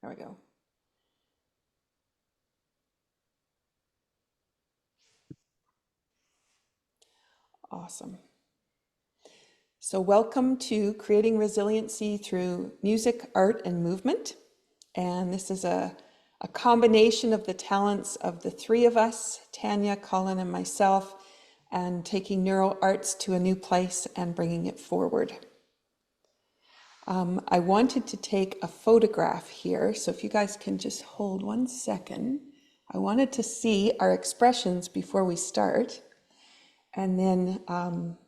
There we go. Awesome. So welcome to Creating Resiliency through Music, Art, and Movement. And this is a combination of the talents of the three of us, Tanya, Colin, and myself, and taking neuro arts to a new place and bringing it forward. I wanted to take a photograph here, so if you guys can just hold 1 second. I wanted to see our expressions before we start, and then Can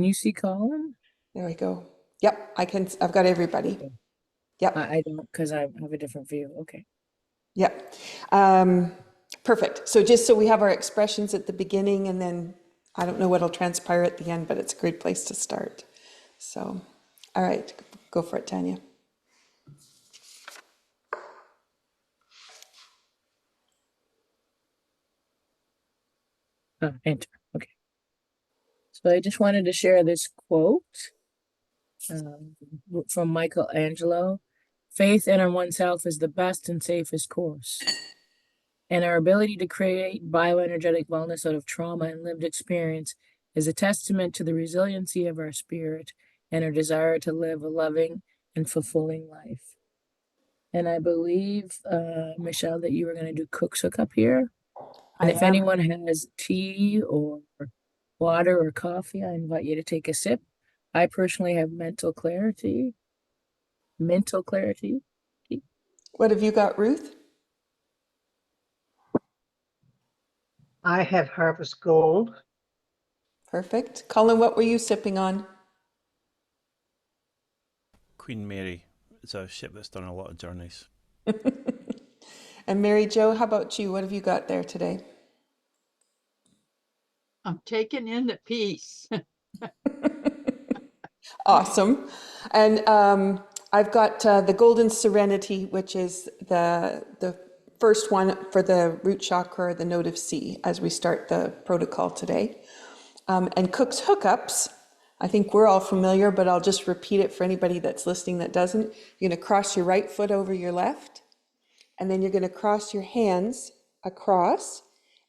you see Colin? there we go. Yep, I can. I've got everybody. Okay. Yep. I don't, because I have a different view. Okay. Yep. Perfect. So just so we have our expressions at the beginning, and then I don't know what'll transpire at the end, but it's a great place to start. So, all right, go for it, Tanya. Enter. Okay. So I just wanted to share this quote from Michelangelo. Faith in oneself is the best and safest course. And our ability to create bioenergetic wellness out of trauma and lived experience is a testament to the resiliency of our spirit and our desire to live a loving and fulfilling life. And I believe, Michelle, that you were going to do Cook's Hookup here. And if anyone has tea or water or coffee, I invite you to take a sip. I personally have mental clarity. Mental clarity. What have you got, Ruth? I have Harvest Gold. Perfect. Colin, what were you sipping on? Queen Mary. It's a ship that's done a lot of journeys. And Mary Jo, how about you? What have you got there today? I'm taking in the peace. Awesome. And I've got the Golden Serenity, which is the first one for the root chakra, the note of C, as we start the protocol today. And Cook's Hookups, I think we're all familiar, but I'll just repeat it for anybody that's listening that doesn't. You're going to cross your right foot over your left, and then you're going to cross your hands across,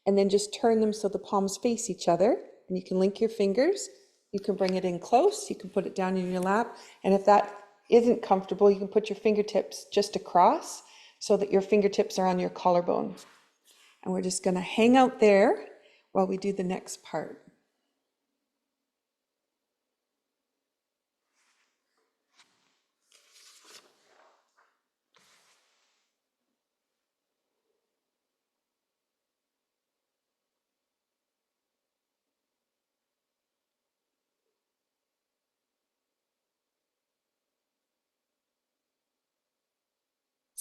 and then just turn them so the palms face each other, and you can link your fingers. You can bring it in close, you can put it down in your lap, and if that isn't comfortable, you can put your fingertips just across so that your fingertips are on your collarbone. And we're just going to hang out there while we do the next part.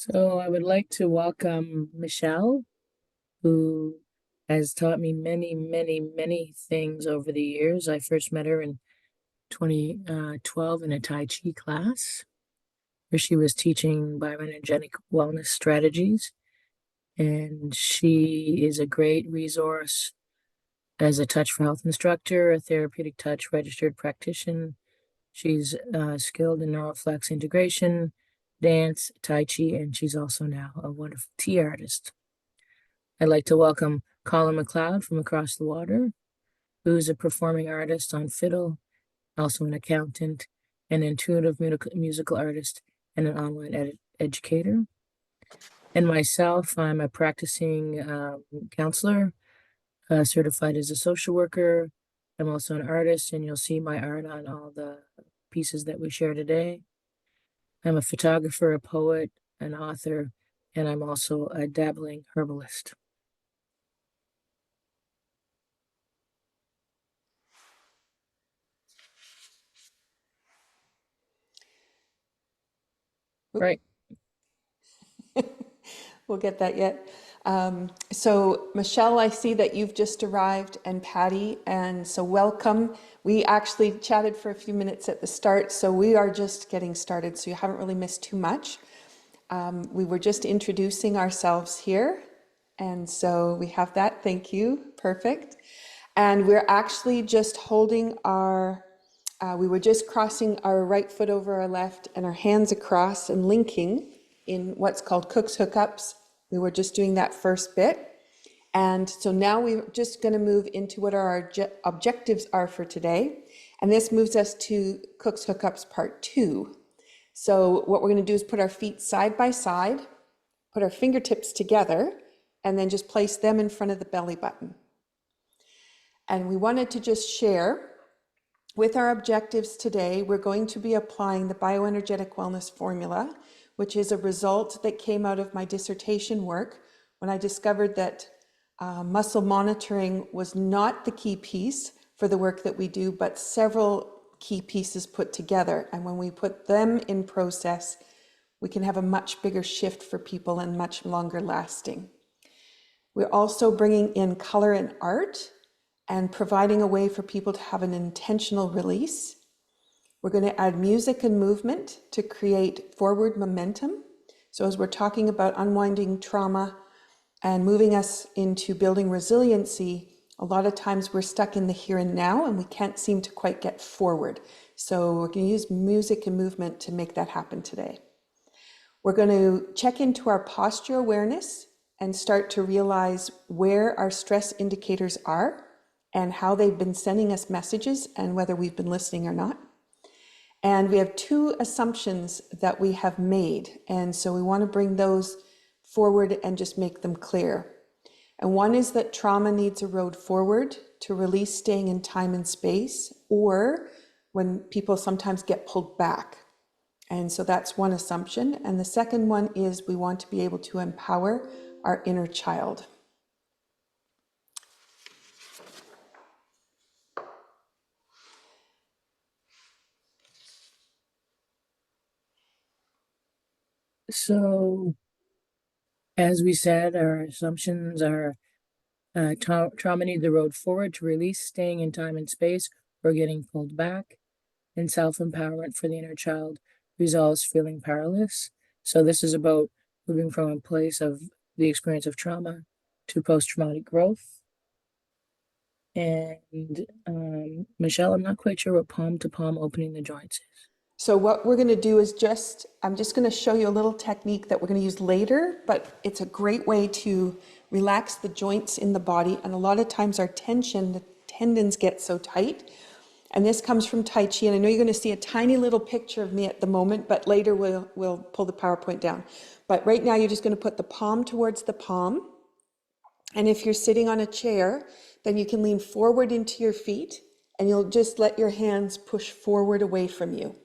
So I would like to welcome Michelle, who has taught me many, many, many things over the years. I first met her in 2012 in a Tai Chi class where she was teaching bioenergetic wellness strategies. And she is a great resource as a touch for health instructor, a therapeutic touch registered practitioner. She's skilled in neuroflex integration, dance, Tai Chi, and she's also now a wonderful tea artist. I'd like to welcome Colin McLeod from across the water, who's a performing artist on fiddle, also an accountant, an intuitive musical artist, and an online educator. And myself, I'm a practicing counselor, certified as a social worker. I'm also an artist, and you'll see my art on all the pieces that we share today. I'm a photographer, a poet, an author, and I'm also a dabbling herbalist. Right. We'll get that yet. So Michelle, I see that you've just arrived, and Patty, and so welcome. We actually chatted for a few minutes at the start, so we are just getting started, so you haven't really missed too much. We were just introducing ourselves here, and so we have that. Thank you. Perfect. And we're actually just holding our We were just crossing our right foot over our left and our hands across and linking in what's called Cook's Hookups. We were just doing that first bit. And so now we're just going to move into what our objectives are for today. And this moves us to Cook's Hookups Part 2. So what we're going to do is put our feet side by side, put our fingertips together, and then just place them in front of the belly button. And we wanted to just share with our objectives today, we're going to be applying the bioenergetic wellness formula, which is a result that came out of my dissertation work when I discovered that muscle monitoring was not the key piece for the work that we do, but several key pieces put together. And when we put them in process, we can have a much bigger shift for people and much longer lasting. We're also bringing in color and art and providing a way for people to have an intentional release. We're going to add music and movement to create forward momentum. So as we're talking about unwinding trauma and moving us into building resiliency, a lot of times we're stuck in the here and now and we can't seem to quite get forward. So we're going to use music and movement to make that happen today. We're going to check into our posture awareness and start to realize where our stress indicators are and how they've been sending us messages and whether we've been listening or not. And we have 2 assumptions that we have made. And so we want to bring those forward and just make them clear. And one is that trauma needs a road forward to release staying in time and space, or when people sometimes get pulled back. And so that's one assumption. And the second one is we want to be able to empower our inner child. So, as we said, our assumptions are trauma needs the road forward to release staying in time and space or getting pulled back, and self-empowerment for the inner child resolves feeling powerless. So this is about moving from a place of the experience of trauma to post-traumatic growth. And Michelle, I'm not quite sure what palm to palm opening the joints is. So what we're going to do is I'm just going to show you a little technique that we're going to use later, but it's a great way to relax the joints in the body. And a lot of times our tension, the tendons get so tight. And this comes from Tai Chi. And I know you're going to see a tiny little picture of me at the moment, but later we'll pull the PowerPoint down. But right now you're just going to put the palm towards the palm. And if you're sitting on a chair, then you can lean forward into your feet and you'll just let your hands push forward away from you.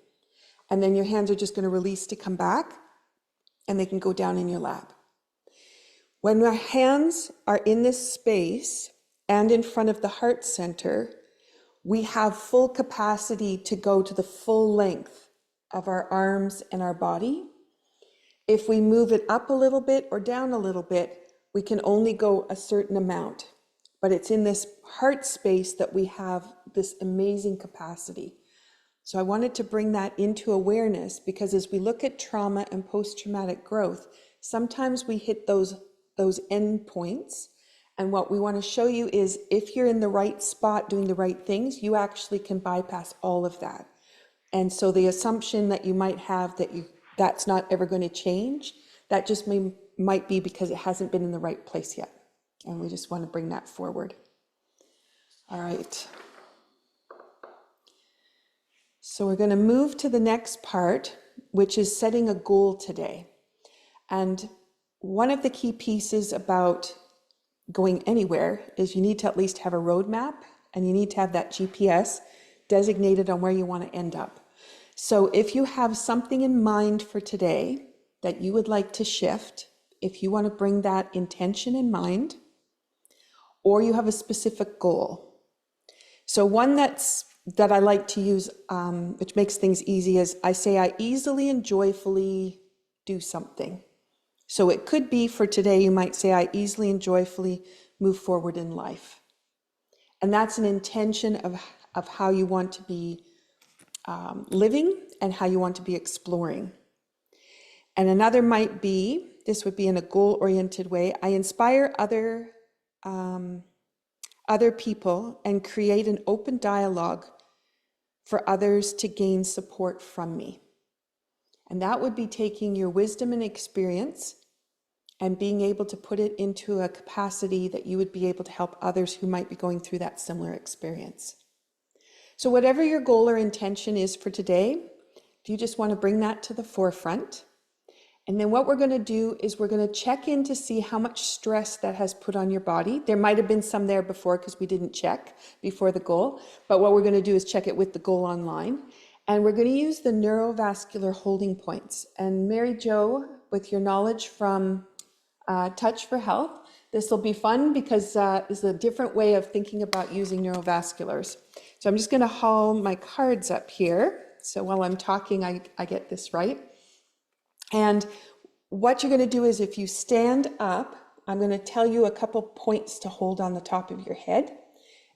And then your hands are just going to release to come back and they can go down in your lap. When our hands are in this space and in front of the heart center, we have full capacity to go to the full length of our arms and our body. If we move it up a little bit or down a little bit, we can only go a certain amount. But it's in this heart space that we have this amazing capacity. So I wanted to bring that into awareness because as we look at trauma and post-traumatic growth, sometimes we hit those end points. And what we want to show you is if you're in the right spot doing the right things, you actually can bypass all of that. And so the assumption that you might have that's not ever going to change, that just might be because it hasn't been in the right place yet. And we just want to bring that forward. All right. So we're going to move to the next part, which is setting a goal today. And one of the key pieces about going anywhere is you need to at least have a roadmap and you need to have that GPS designated on where you want to end up. So if you have something in mind for today that you would like to shift, if you want to bring that intention in mind, or you have a specific goal. So one that I like to use, which makes things easy, is I say I easily and joyfully do something. So it could be for today, you might say I easily and joyfully move forward in life. And that's an intention of how you want to be living and how you want to be exploring. And another might be, this would be in a goal-oriented way, I inspire other people and create an open dialogue for others to gain support from me. And that would be taking your wisdom and experience and being able to put it into a capacity that you would be able to help others who might be going through that similar experience. So whatever your goal or intention is for today, if you just want to bring that to the forefront. And then what we're going to do is we're going to check in to see how much stress that has put on your body. There might have been some there before because we didn't check before the goal. But what we're going to do is check it with the goal online. And we're going to use the neurovascular holding points. And Mary Jo, with your knowledge from Touch for Health, this will be fun because this is a different way of thinking about using neurovasculars. So I'm just going to haul my cards up here. So while I'm talking, I get this right. And what you're going to do is if you stand up, I'm going to tell you a couple points to hold on the top of your head.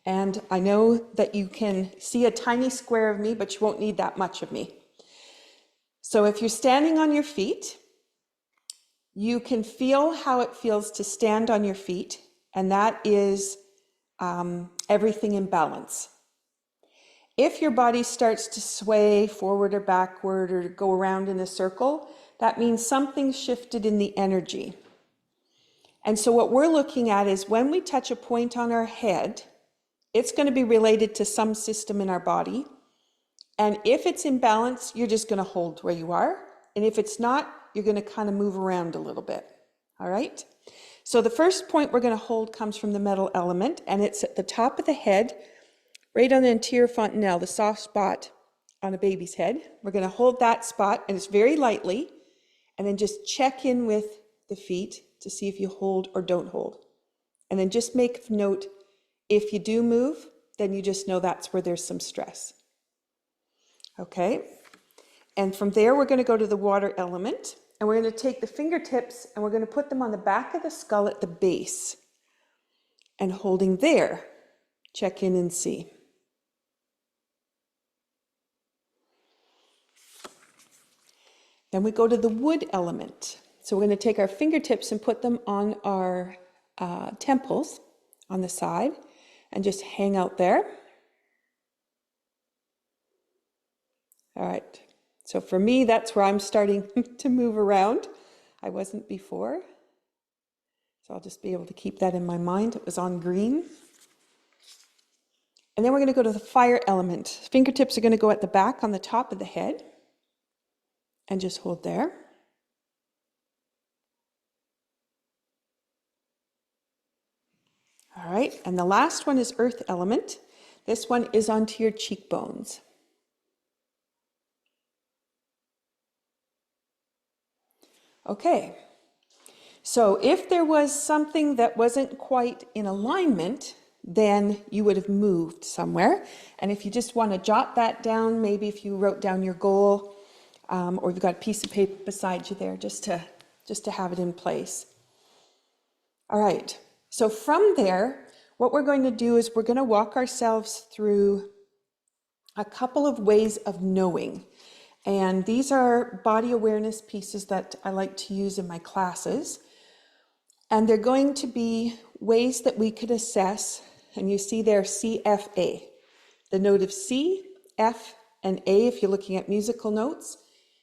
And I know that you can see a tiny square of me, but you won't need that much of me. So if you're standing on your feet, you can feel how it feels to stand on your feet, and that is everything in balance. If your body starts to sway forward or backward or go around in a circle, that means something shifted in the energy. And so what we're looking at is when we touch a point on our head, it's going to be related to some system in our body. And if it's in balance, you're just going to hold where you are. And if it's not, you're going to kind of move around a little bit. All right? So the first point we're going to hold comes from the metal element, and it's at the top of the head, right on the anterior fontanelle, the soft spot on a baby's head. We're going to hold that spot, and it's very lightly, and then just check in with the feet to see if you hold or don't hold. And then just make note, if you do move, then you just know that's where there's some stress. Okay? And from there, we're going to go to the water element, and we're going to take the fingertips and we're going to put them on the back of the skull at the base. And holding there, check in and see. Then we go to the wood element. So we're going to take our fingertips and put them on our temples on the side and just hang out there. All right. So for me, that's where I'm starting to move around. I wasn't before. So I'll just be able to keep that in my mind. It was on green. And then we're going to go to the fire element. Fingertips are going to go at the back on the top of the head and just hold there. All right, and the last one is earth element. This one is onto your cheekbones. Okay, so if there was something that wasn't quite in alignment, then you would have moved somewhere. And if you just want to jot that down, maybe if you wrote down your goal, or you've got a piece of paper beside you there, just to have it in place. All right, so from there, what we're going to do is we're going to walk ourselves through a couple of ways of knowing. And these are body awareness pieces that I like to use in my classes. And they're going to be ways that we could assess, and you see there CFA, the note of C, F, and A if you're looking at musical notes.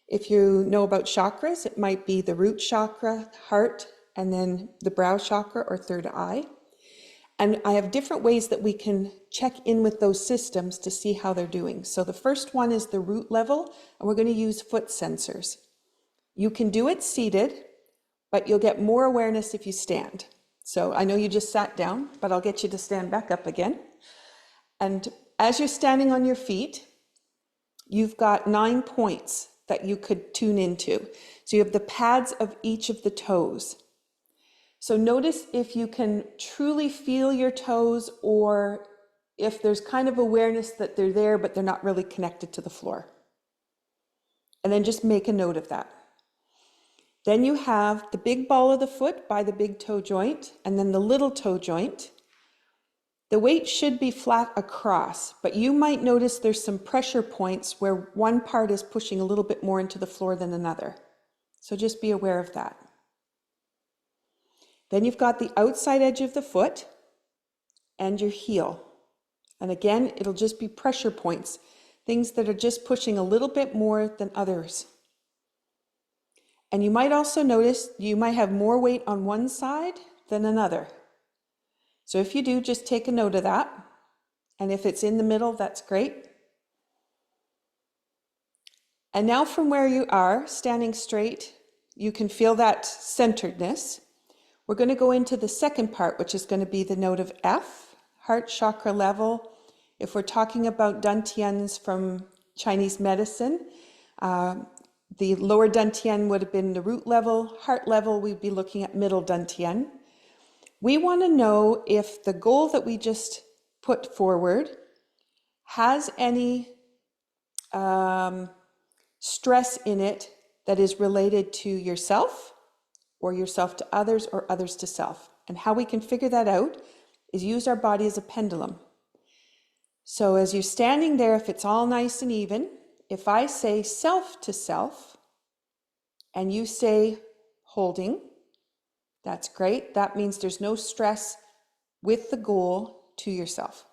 If you know about chakras, it might be the root chakra, heart, and then the brow chakra or third eye. And I have different ways that we can check in with those systems to see how they're doing. So the first one is the root level, and we're going to use foot sensors. You can do it seated, but you'll get more awareness if you stand. So I know you just sat down, but I'll get you to stand back up again. And as you're standing on your feet, you've got 9 points that you could tune into. So you have the pads of each of the toes. So notice if you can truly feel your toes or if there's kind of awareness that they're there, but they're not really connected to the floor. And then just make a note of that. Then you have the big ball of the foot by the big toe joint, and then the little toe joint. The weight should be flat across, but you might notice there's some pressure points where one part is pushing a little bit more into the floor than another. So just be aware of that. Then you've got the outside edge of the foot and your heel. And again, it'll just be pressure points things that are just pushing a little bit more than others. And you might also notice you might have more weight on one side than another. So if you do, just take a note of that. And if it's in the middle, that's great. And now from where you are, standing straight, you can feel that centeredness. We're going to go into the second part, which is going to be the note of F, heart chakra level. If we're talking about dantians from Chinese medicine, the lower dantian would have been the root level. Heart level, we'd be looking at middle dantian. We want to know if the goal that we just put forward has any stress in it that is related to yourself, or yourself to others, or others to self. And how we can figure that out is use our body as a pendulum. So as you're standing there, if it's all nice and even, if I say self to self, and you say holding, that's great. That means there's no stress with the goal to yourself.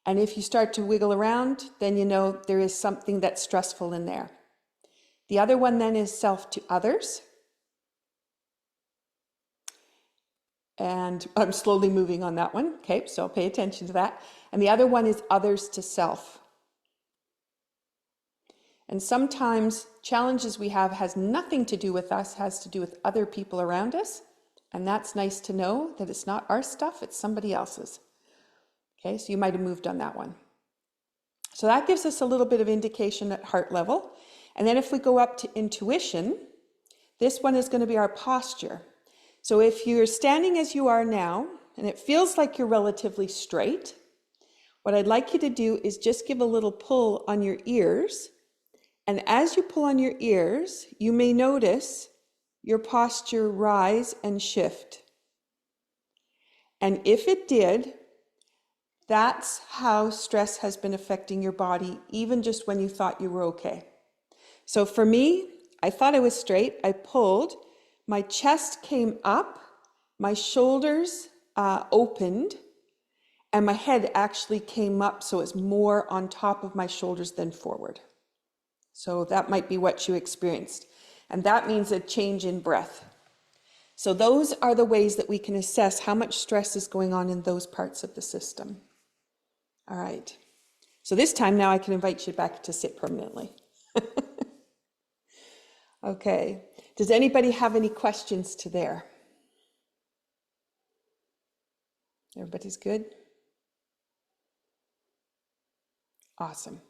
And if you start to wiggle around, then you know there is something that's stressful in there. The other one then is self to others. And I'm slowly moving on that one. Okay, so pay attention to that. And the other one is others to self. And sometimes challenges we have has nothing to do with us, has to do with other people around us. And that's nice to know that it's not our stuff, it's somebody else's. Okay, so you might have moved on that one. So that gives us a little bit of indication at heart level. And then if we go up to intuition, this one is going to be our posture. So if you're standing as you are now, and it feels like you're relatively straight, what I'd like you to do is just give a little pull on your ears. And as you pull on your ears, you may notice your posture rise and shift. And if it did, that's how stress has been affecting your body, even just when you thought you were okay. So for me, I thought I was straight. I pulled, my chest came up, my shoulders opened, and my head actually came up, so it's more on top of my shoulders than forward. So that might be what you experienced. And that means a change in breath. So those are the ways that we can assess how much stress is going on in those parts of the system. All right. So this time now I can invite you back to sit permanently. Okay. Does anybody have any questions to there? Everybody's good? Awesome.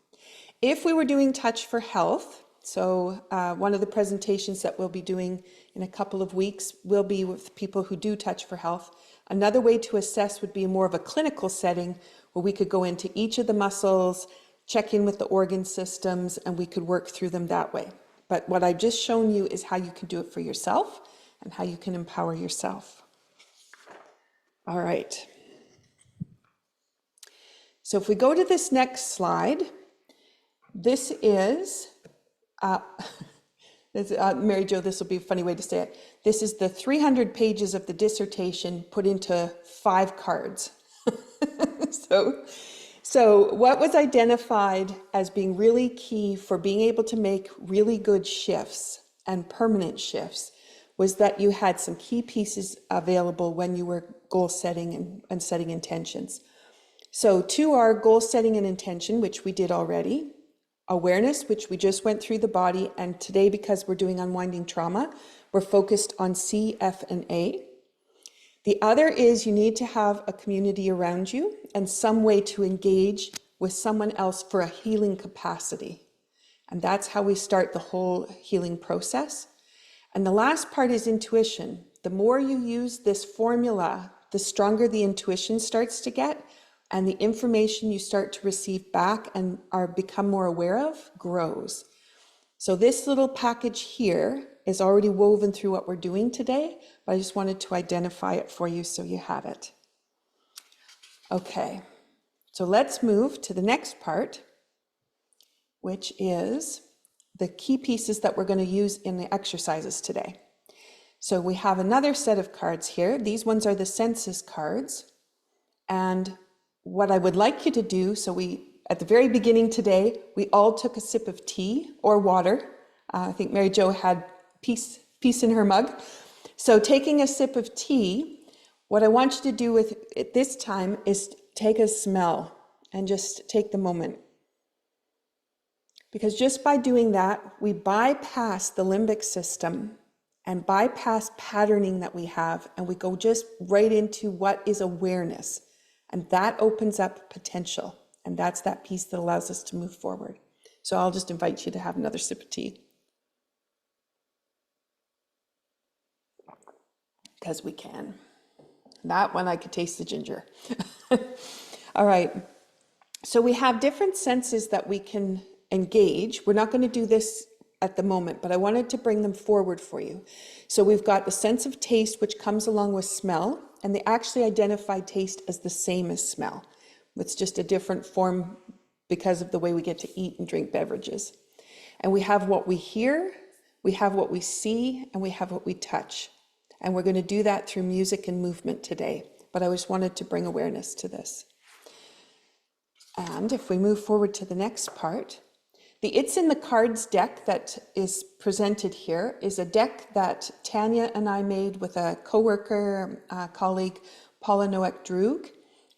If we were doing Touch for Health, so one of the presentations that we'll be doing in a couple of weeks will be with people who do Touch for Health. Another way to assess would be more of a clinical setting where we could go into each of the muscles, check in with the organ systems, and we could work through them that way. But what I've just shown you is how you can do it for yourself and how you can empower yourself. All right. So if we go to this next slide, this is, Mary Jo, this will be a funny way to say it. This is the 300 pages of the dissertation put into 5 cards. So what was identified as being really key for being able to make really good shifts and permanent shifts was that you had some key pieces available when you were goal setting and setting intentions. So 2 are goal setting and intention, which we did already. Awareness, which we just went through the body. And today, because we're doing Unwinding Trauma, we're focused on C, F, and A. The other is you need to have a community around you and some way to engage with someone else for a healing capacity. And that's how we start the whole healing process. And the last part is intuition. The more you use this formula, the stronger the intuition starts to get, and the information you start to receive back and become more aware of grows. So this little package here is already woven through what we're doing today, but I just wanted to identify it for you so you have it. Okay, so let's move to the next part, which is the key pieces that we're going to use in the exercises today. So we have another set of cards here. These ones are the census cards. And what I would like you to do, so we At the very beginning today, we all took a sip of tea or water. I think Mary Jo had peace in her mug. So taking a sip of tea, what I want you to do with it this time is take a smell and just take the moment. Because just by doing that, we bypass the limbic system and bypass patterning that we have, and we go just right into what is awareness. And that opens up potential. And that's that piece that allows us to move forward. So I'll just invite you to have another sip of tea. Because we can. That one, I could taste the ginger. All right. So we have different senses that we can engage. We're not going to do this at the moment, but I wanted to bring them forward for you. So we've got the sense of taste, which comes along with smell, and they actually identify taste as the same as smell. It's just a different form because of the way we get to eat and drink beverages. And we have what we hear, we have what we see, and we have what we touch. And we're going to do that through music and movement today. But I just wanted to bring awareness to this. And if we move forward to the next part, the It's in the Cards deck that is presented here is a deck that Tanya and I made with a coworker, colleague, Paula Noack-Droog,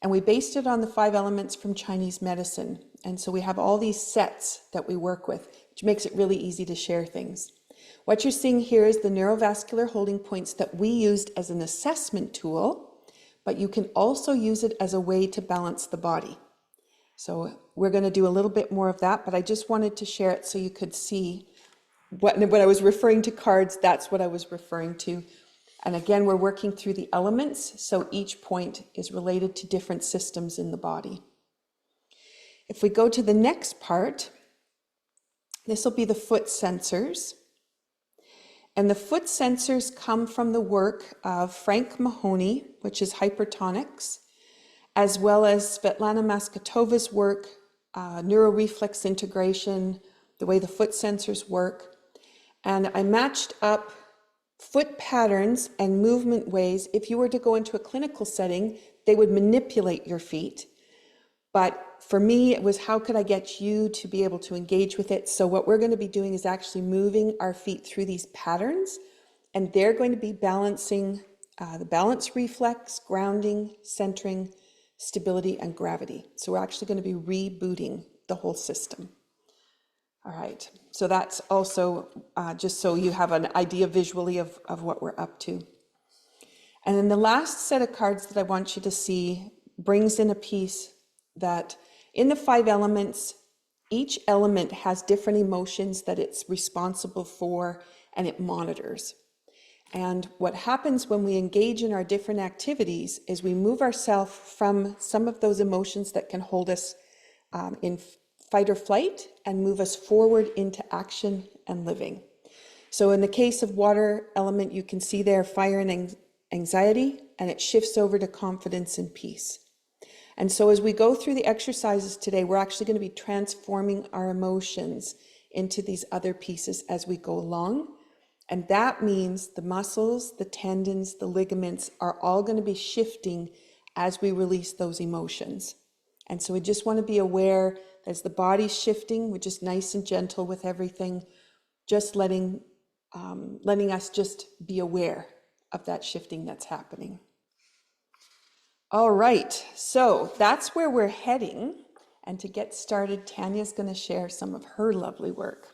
and we based it on the 5 elements from Chinese medicine. And so we have all these sets that we work with, which makes it really easy to share things. What you're seeing here is the neurovascular holding points that we used as an assessment tool, but you can also use it as a way to balance the body. So we're going to do a little bit more of that, but I just wanted to share it so you could see when I was referring to cards, that's what I was referring to. And again, we're working through the elements, so each point is related to different systems in the body. If we go to the next part, this will be the foot sensors. And the foot sensors come from the work of Frank Mahoney, which is hypertonics, as well as Svetlana Maskatova's work, neuroreflex integration, the way the foot sensors work. And I matched up foot patterns and movement ways. If you were to go into a clinical setting, they would manipulate your feet. But for me, it was how could I get you to be able to engage with it? So what we're going to be doing is actually moving our feet through these patterns, and they're going to be balancing the balance reflex, grounding, centering, stability, and gravity. So we're actually going to be rebooting the whole system. All right, so that's also just so you have an idea visually of what we're up to. And then the last set of cards that I want you to see brings in a piece that in the 5 elements, each element has different emotions that it's responsible for and it monitors. And what happens when we engage in our different activities is we move ourselves from some of those emotions that can hold us in fight or flight and move us forward into action and living. So in the case of water element, you can see there fire and anxiety, and it shifts over to confidence and peace. And so as we go through the exercises today, we're actually going to be transforming our emotions into these other pieces as we go along. And that means the muscles, the tendons, the ligaments are all going to be shifting as we release those emotions. And so we just want to be aware that as the body's shifting, we're just nice and gentle with everything, just letting us just be aware of that shifting that's happening. All right, so that's where we're heading. And to get started, Tanya's going to share some of her lovely work.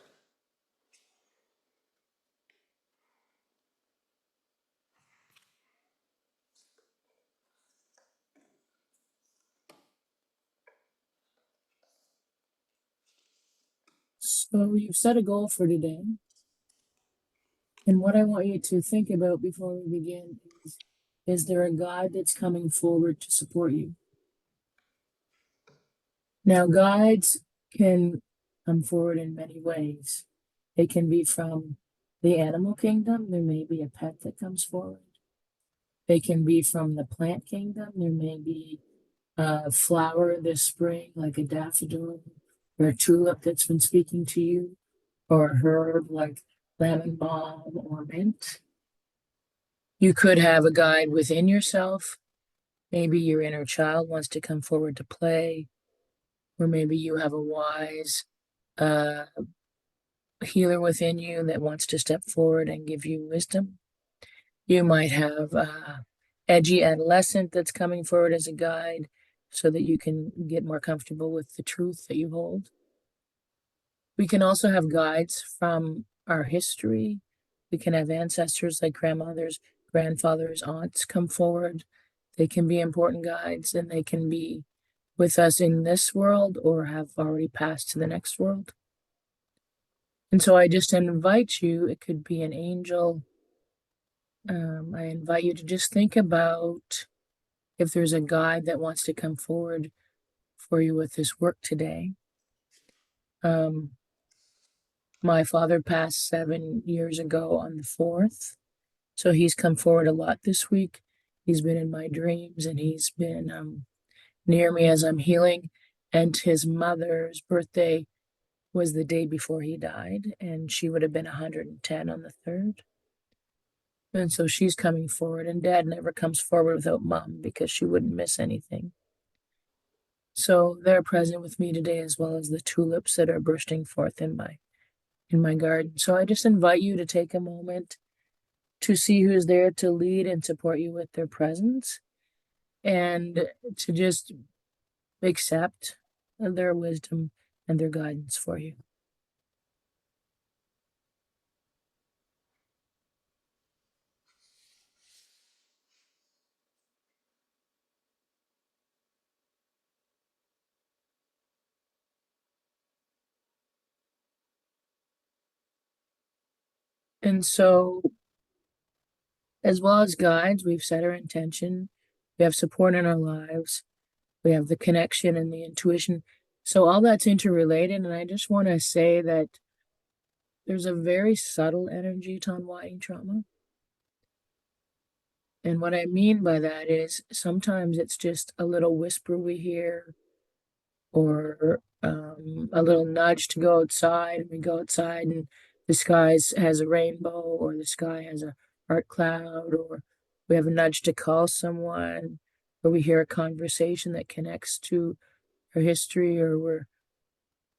So you've set a goal for today. And what I want you to think about before we begin is there a guide that's coming forward to support you? Now, guides can come forward in many ways. They can be from the animal kingdom. There may be a pet that comes forward. They can be from the plant kingdom. There may be a flower this spring, like a daffodil or a tulip that's been speaking to you, or a herb like lemon balm or mint. You could have a guide within yourself. Maybe your inner child wants to come forward to play. or maybe you have a wise healer within you that wants to step forward and give you wisdom. You might have a edgy adolescent that's coming forward as a guide so that you can get more comfortable with the truth that you hold. We can also have guides from our history. We can have ancestors like grandmothers, grandfathers, aunts come forward. They can be important guides, and they can be with us in this world or have already passed to the next world. And so I just invite you, it could be an angel. I invite you to just think about if there's a guide that wants to come forward for you with this work today. My father passed 7 years ago on the 4th. So he's come forward a lot this week. He's been in my dreams, and he's been near me as I'm healing. And his mother's birthday was the day before he died, and she would have been 110 on the 3rd. And so she's coming forward, and Dad never comes forward without Mom because she wouldn't miss anything. So they're present with me today, as well as the tulips that are bursting forth in my garden. So I just invite you to take a moment to see who's there to lead and support you with their presence, and to just accept their wisdom and their guidance for you. And so, as well as guides, we've set our intention, we have support in our lives, we have the connection and the intuition. So all that's interrelated, and I just want to say that there's a very subtle energy to unwinding trauma. And what I mean by that is sometimes it's just a little whisper we hear, or a little nudge to go outside, and we go outside and the sky has a rainbow, or the sky has a dark cloud, or we have a nudge to call someone, or we hear a conversation that connects to our history, or we're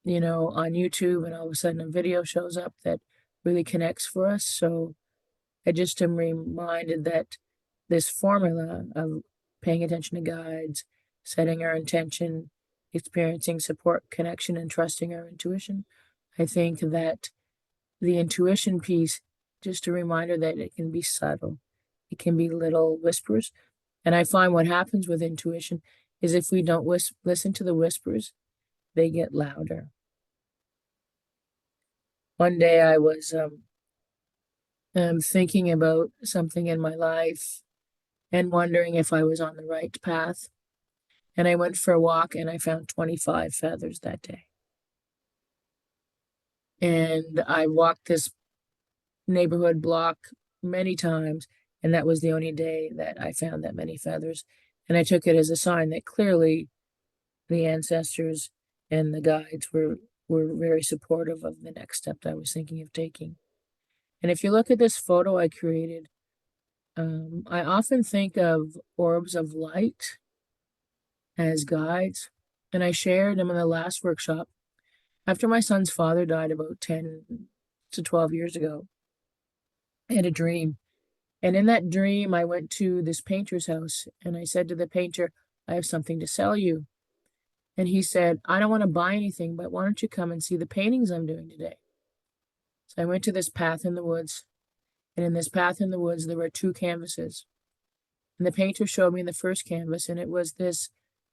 on YouTube and all of a sudden a video shows up that really connects for us. So I just am reminded that this formula of paying attention to guides, setting our intention, experiencing support, connection, and trusting our intuition. I think that the intuition piece, just a reminder that it can be subtle, it can be little whispers. And I find what happens with intuition is if we don't listen to the whispers, they get louder. One day I was thinking about something in my life and wondering if I was on the right path. And I went for a walk, and I found 25 feathers that day. And I walked this neighborhood block many times, and that was the only day that I found that many feathers. And I took it as a sign that clearly the ancestors and the guides were very supportive of the next step that I was thinking of taking. And if you look at this photo I created, I often think of orbs of light as guides, and I shared them in the last workshop. After my son's father died about 10 to 12 years ago, I had a dream. And in that dream, I went to this painter's house, and I said to the painter, I have something to sell you. And he said, I don't want to buy anything, but why don't you come and see the paintings I'm doing today? So I went to this path in the woods, and in this path in the woods, there were 2 canvases. And the painter showed me the first canvas, and it was this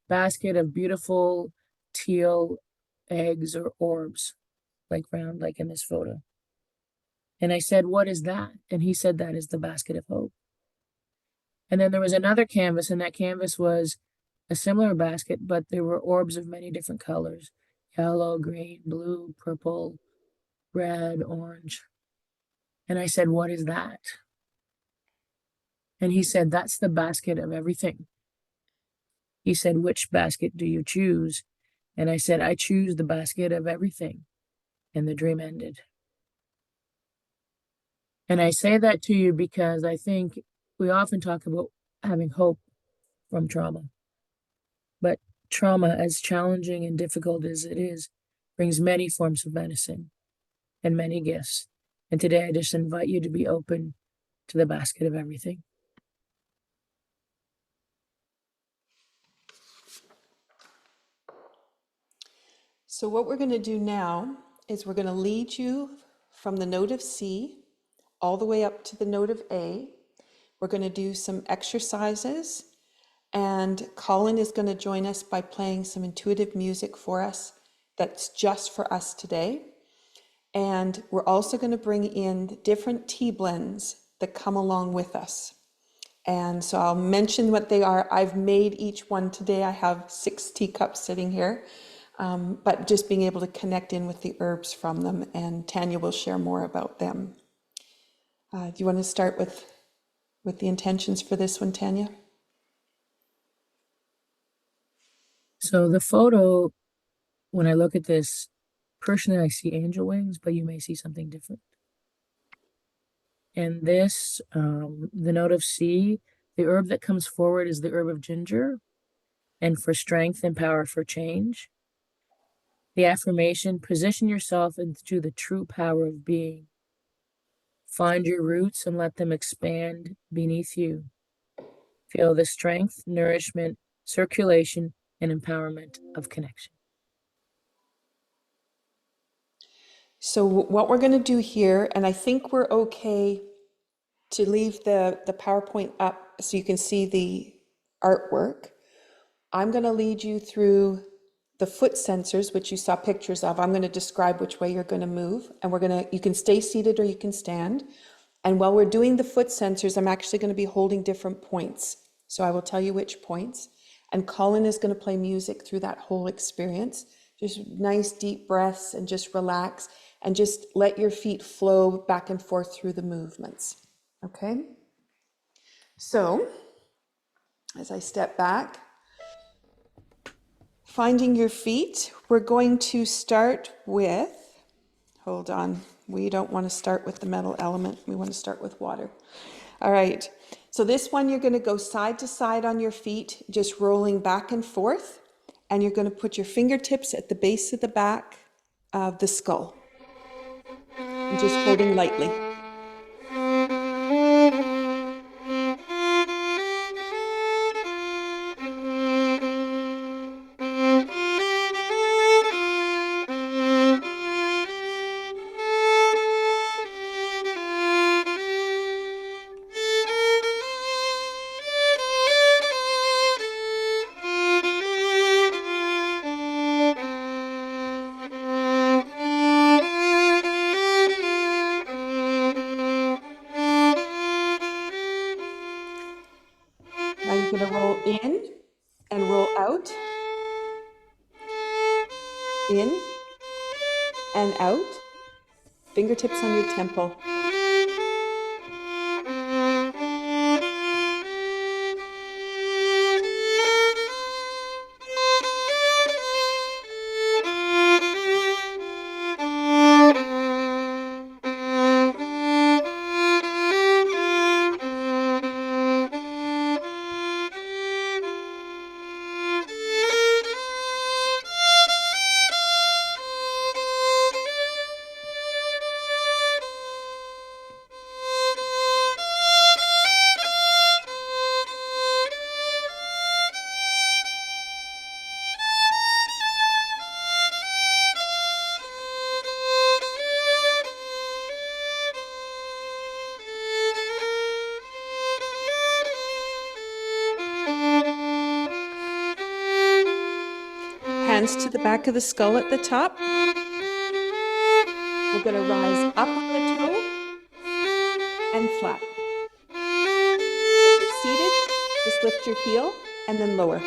basket of beautiful teal eggs or orbs, like round, like in this photo. And I said, what is that? And he said, that is the basket of hope. And then there was another canvas, and that canvas was a similar basket, but there were orbs of many different colors: yellow, green, blue, purple, red, orange. And I said, what is that? And he said, that's the basket of everything. He said, which basket do you choose? And I said, I choose the basket of everything. And the dream ended. And I say that to you because I think we often talk about having hope from trauma. But trauma, as challenging and difficult as it is, brings many forms of medicine and many gifts. And today I just invite you to be open to the basket of everything. So what we're going to do now is we're going to lead you from the note of C all the way up to the note of A. We're going to do some exercises, and Colin is going to join us by playing some intuitive music for us that's just for us today. And we're also going to bring in different tea blends that come along with us. And so I'll mention what they are. I've made each one today. I have 6 teacups sitting here, but just being able to connect in with the herbs from them, and Tanya will share more about them. Do you want to start with the intentions for this one, Tanya? So the photo, when I look at this, personally I see angel wings, but you may see something different. And this, the note of C, the herb that comes forward is the herb of ginger, and for strength and power for change. The affirmation, position yourself into the true power of being. Find your roots and let them expand beneath you. Feel the strength, nourishment, circulation, and empowerment of connection. So what we're going to do here, and I think we're okay to leave the PowerPoint up so you can see the artwork. I'm going to lead you through the foot sensors, which you saw pictures of. I'm going to describe which way you're going to move, and you can stay seated or you can stand. And while we're doing the foot sensors, I'm actually going to be holding different points. So I will tell you which points. And Colin is going to play music through that whole experience. Just nice deep breaths and just relax and just let your feet flow back and forth through the movements. Okay? So, as I step back, finding your feet, we're going to start with, hold on, we don't want to start with the metal element, we want to start with water. All right, so this one you're going to go side to side on your feet, just rolling back and forth, and you're going to put your fingertips at the base of the back of the skull, and just holding lightly. Now you're going to roll in and roll out, in and out, fingertips on your temple. Hands to the back of the skull at the top. We're going to rise up on the toe and flat. If you're seated, just lift your heel and then lower.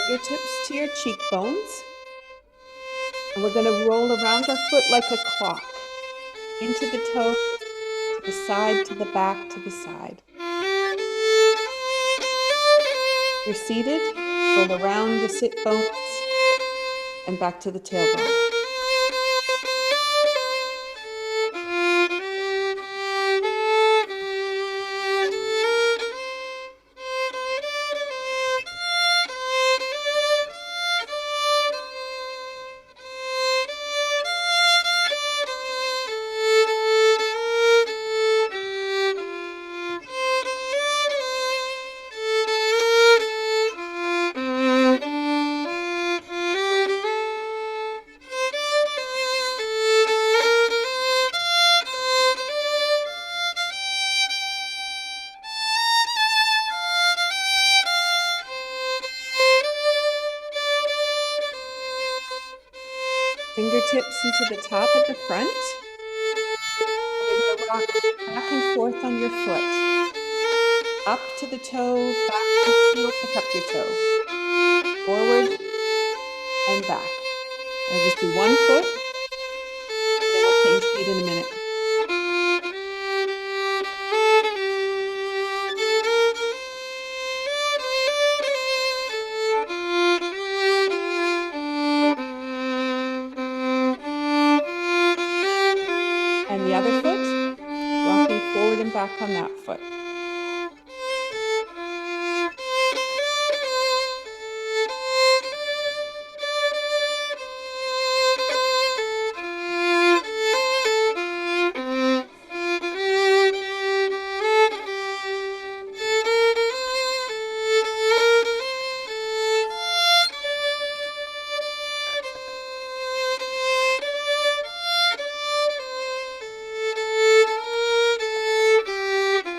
fingertips to your cheekbones. And we're going to roll around our foot like a clock. Into the toes, to the side, to the back, to the side. You're seated, roll around the sit bones and back to the tailbone. Fingertips into the top at the front. You're going to rock back and forth on your foot. Up to the toe, back to the heel, pick up your toe. Forward and back. I'll just do one foot, then we'll change feet in a minute. And the other foot, rocking forward and back on that foot.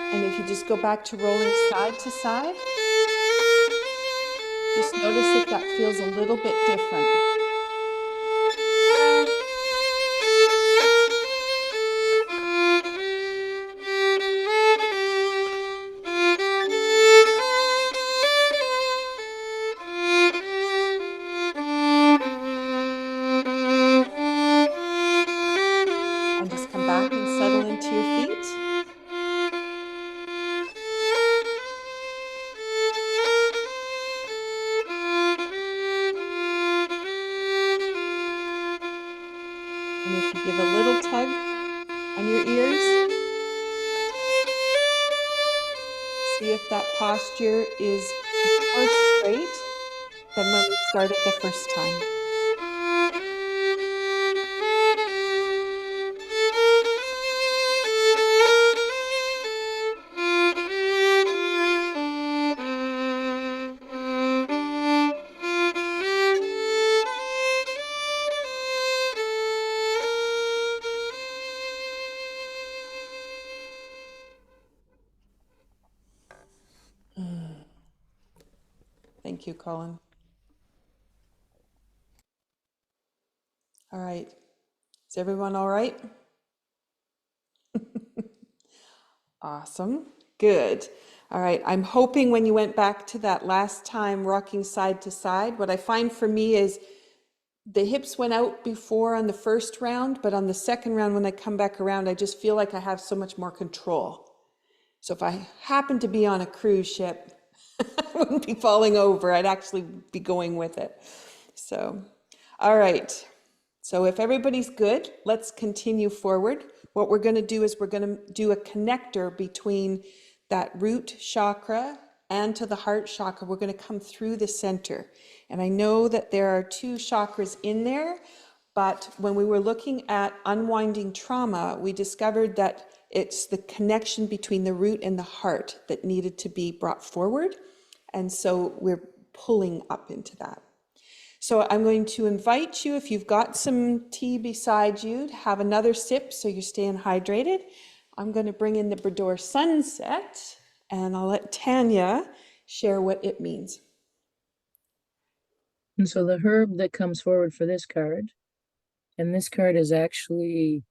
And if you just go back to rolling side to side, just notice if that feels a little bit different. And just come back and settle into your feet. And if you give a little tug on your ears, see if that posture is more straight than when we started the first time. Thank you, Colin. All right. Is everyone all right? Awesome. Good. All right. I'm hoping when you went back to that last time rocking side to side, what I find for me is the hips went out before on the first round, but on the second round, when I come back around, I just feel like I have so much more control. So if I happen to be on a cruise ship, I wouldn't be falling over. I'd actually be going with it. So, all right. So if everybody's good, let's continue forward. What we're going to do is we're going to do a connector between that root chakra and to the heart chakra. We're going to come through the center. And I know that there are two chakras in there, but when we were looking at unwinding trauma, we discovered that it's the connection between the root and the heart that needed to be brought forward. And so we're pulling up into that. So I'm going to invite you, if you've got some tea beside you, to have another sip so you're staying hydrated. I'm going to bring in the Bredor Sunset, and I'll let Tanya share what it means. And so the herb that comes forward for this card, and this card is actually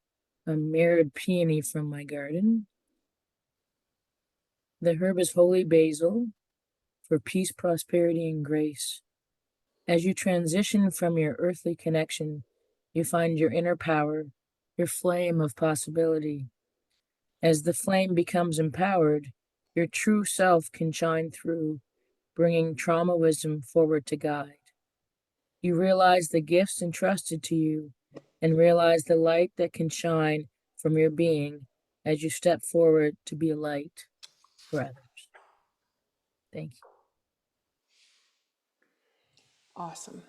a mirrored peony from my garden. The herb is holy basil for peace, prosperity, and grace. As you transition from your earthly connection, you find your inner power, your flame of possibility. As the flame becomes empowered, your true self can shine through, bringing trauma wisdom forward to guide. You realize the gifts entrusted to you and realize the light that can shine from your being as you step forward to be a light for others. Thank you. Awesome.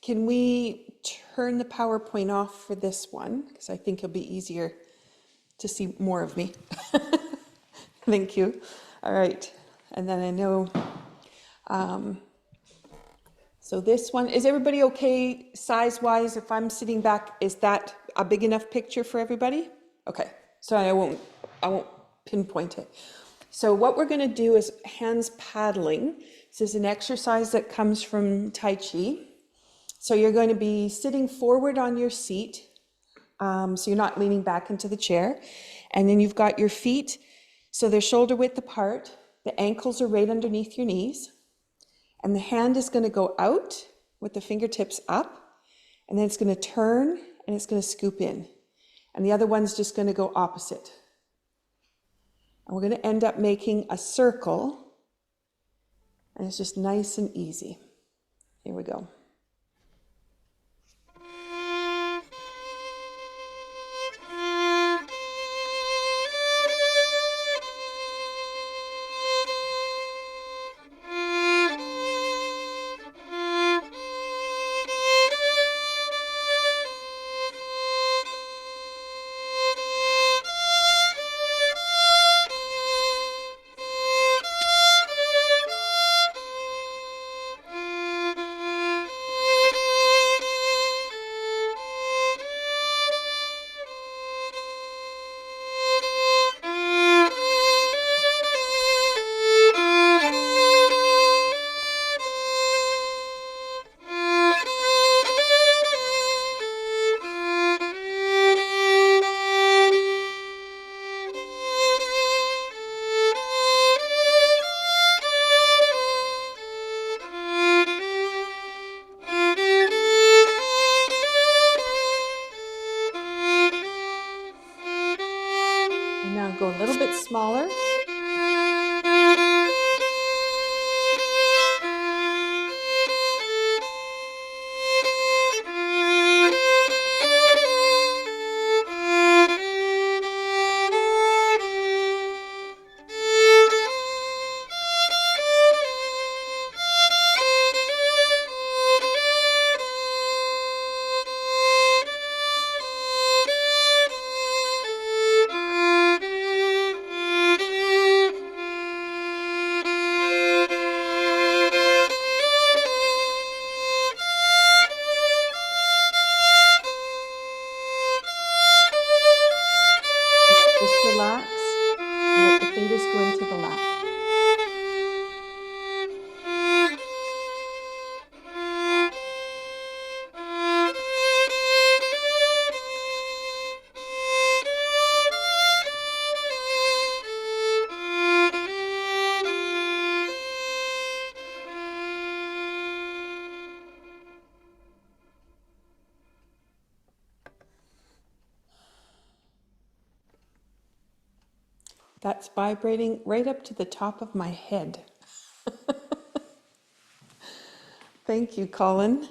Can we turn the PowerPoint off for this one? Because I think it'll be easier to see more of me. Thank you. All right. And then I know, so this one, is everybody okay size-wise? If I'm sitting back, is that a big enough picture for everybody? Okay, so I won't pinpoint it. So what we're going to do is hands paddling. This is an exercise that comes from Tai Chi. So you're going to be sitting forward on your seat, so you're not leaning back into the chair. And then you've got your feet, so they're shoulder width apart. The ankles are right underneath your knees. And the hand is going to go out with the fingertips up, and then it's going to turn and it's going to scoop in. And the other one's just going to go opposite. And we're going to end up making a circle, and it's just nice and easy. Here we go. And now go a little bit smaller. Just relax and let the fingers go into the lap. That's vibrating right up to the top of my head. Thank you, Colin.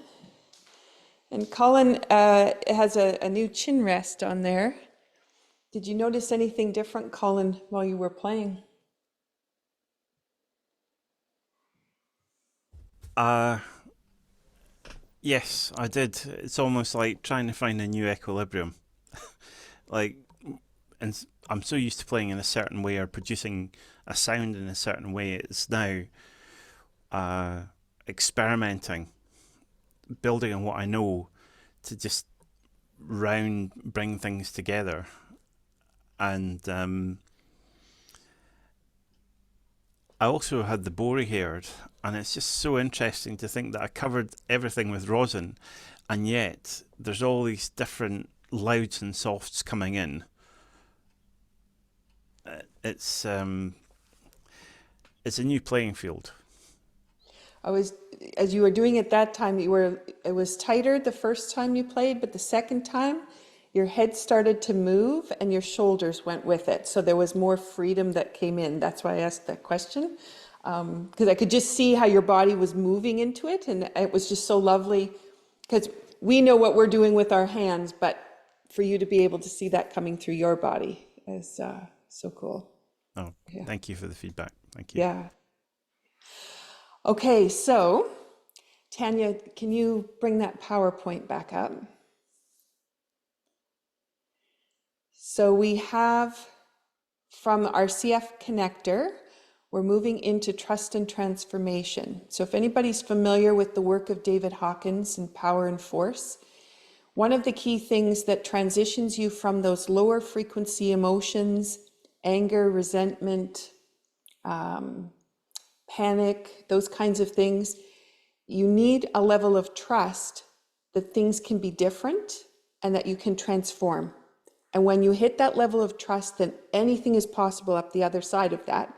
And Colin has a new chin rest on there. Did you notice anything different, Colin, while you were playing? Yes, I did. It's almost like trying to find a new equilibrium. Like, and I'm so used to playing in a certain way or producing a sound in a certain way. It's now experimenting, building on what I know to just bring things together. And I also had the Bori haired, and it's just so interesting to think that I covered everything with rosin, and yet there's all these different louds and softs coming in. It's a new playing field. as you were doing it that time, it was tighter the first time you played, but the second time, your head started to move and your shoulders went with it. So there was more freedom that came in. That's why I asked that question. Because I could just see how your body was moving into it. And it was just so lovely because we know what we're doing with our hands, but for you to be able to see that coming through your body is so cool. Oh, Yeah. thank you for the feedback. Thank you. Yeah. Okay, so Tanya, can you bring that PowerPoint back up? So we have from our CF connector, we're moving into trust and transformation. So if anybody's familiar with the work of David Hawkins and Power and Force, one of the key things that transitions you from those lower frequency emotions, anger, resentment, panic, those kinds of things, you need a level of trust that things can be different and that you can transform. And when you hit that level of trust, then anything is possible up the other side of that.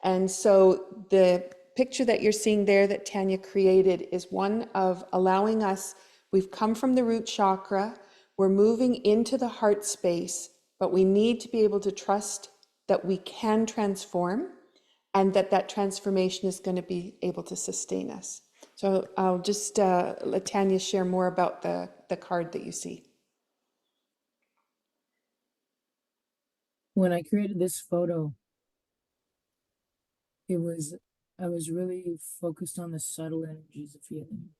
And so the picture that you're seeing there that Tanya created is one of allowing us, we've come from the root chakra, we're moving into the heart space, but we need to be able to trust that we can transform and that that transformation is going to be able to sustain us. So I'll just let Tanya share more about the card that you see. When I created this photo, I was really focused on the subtle energies of healing.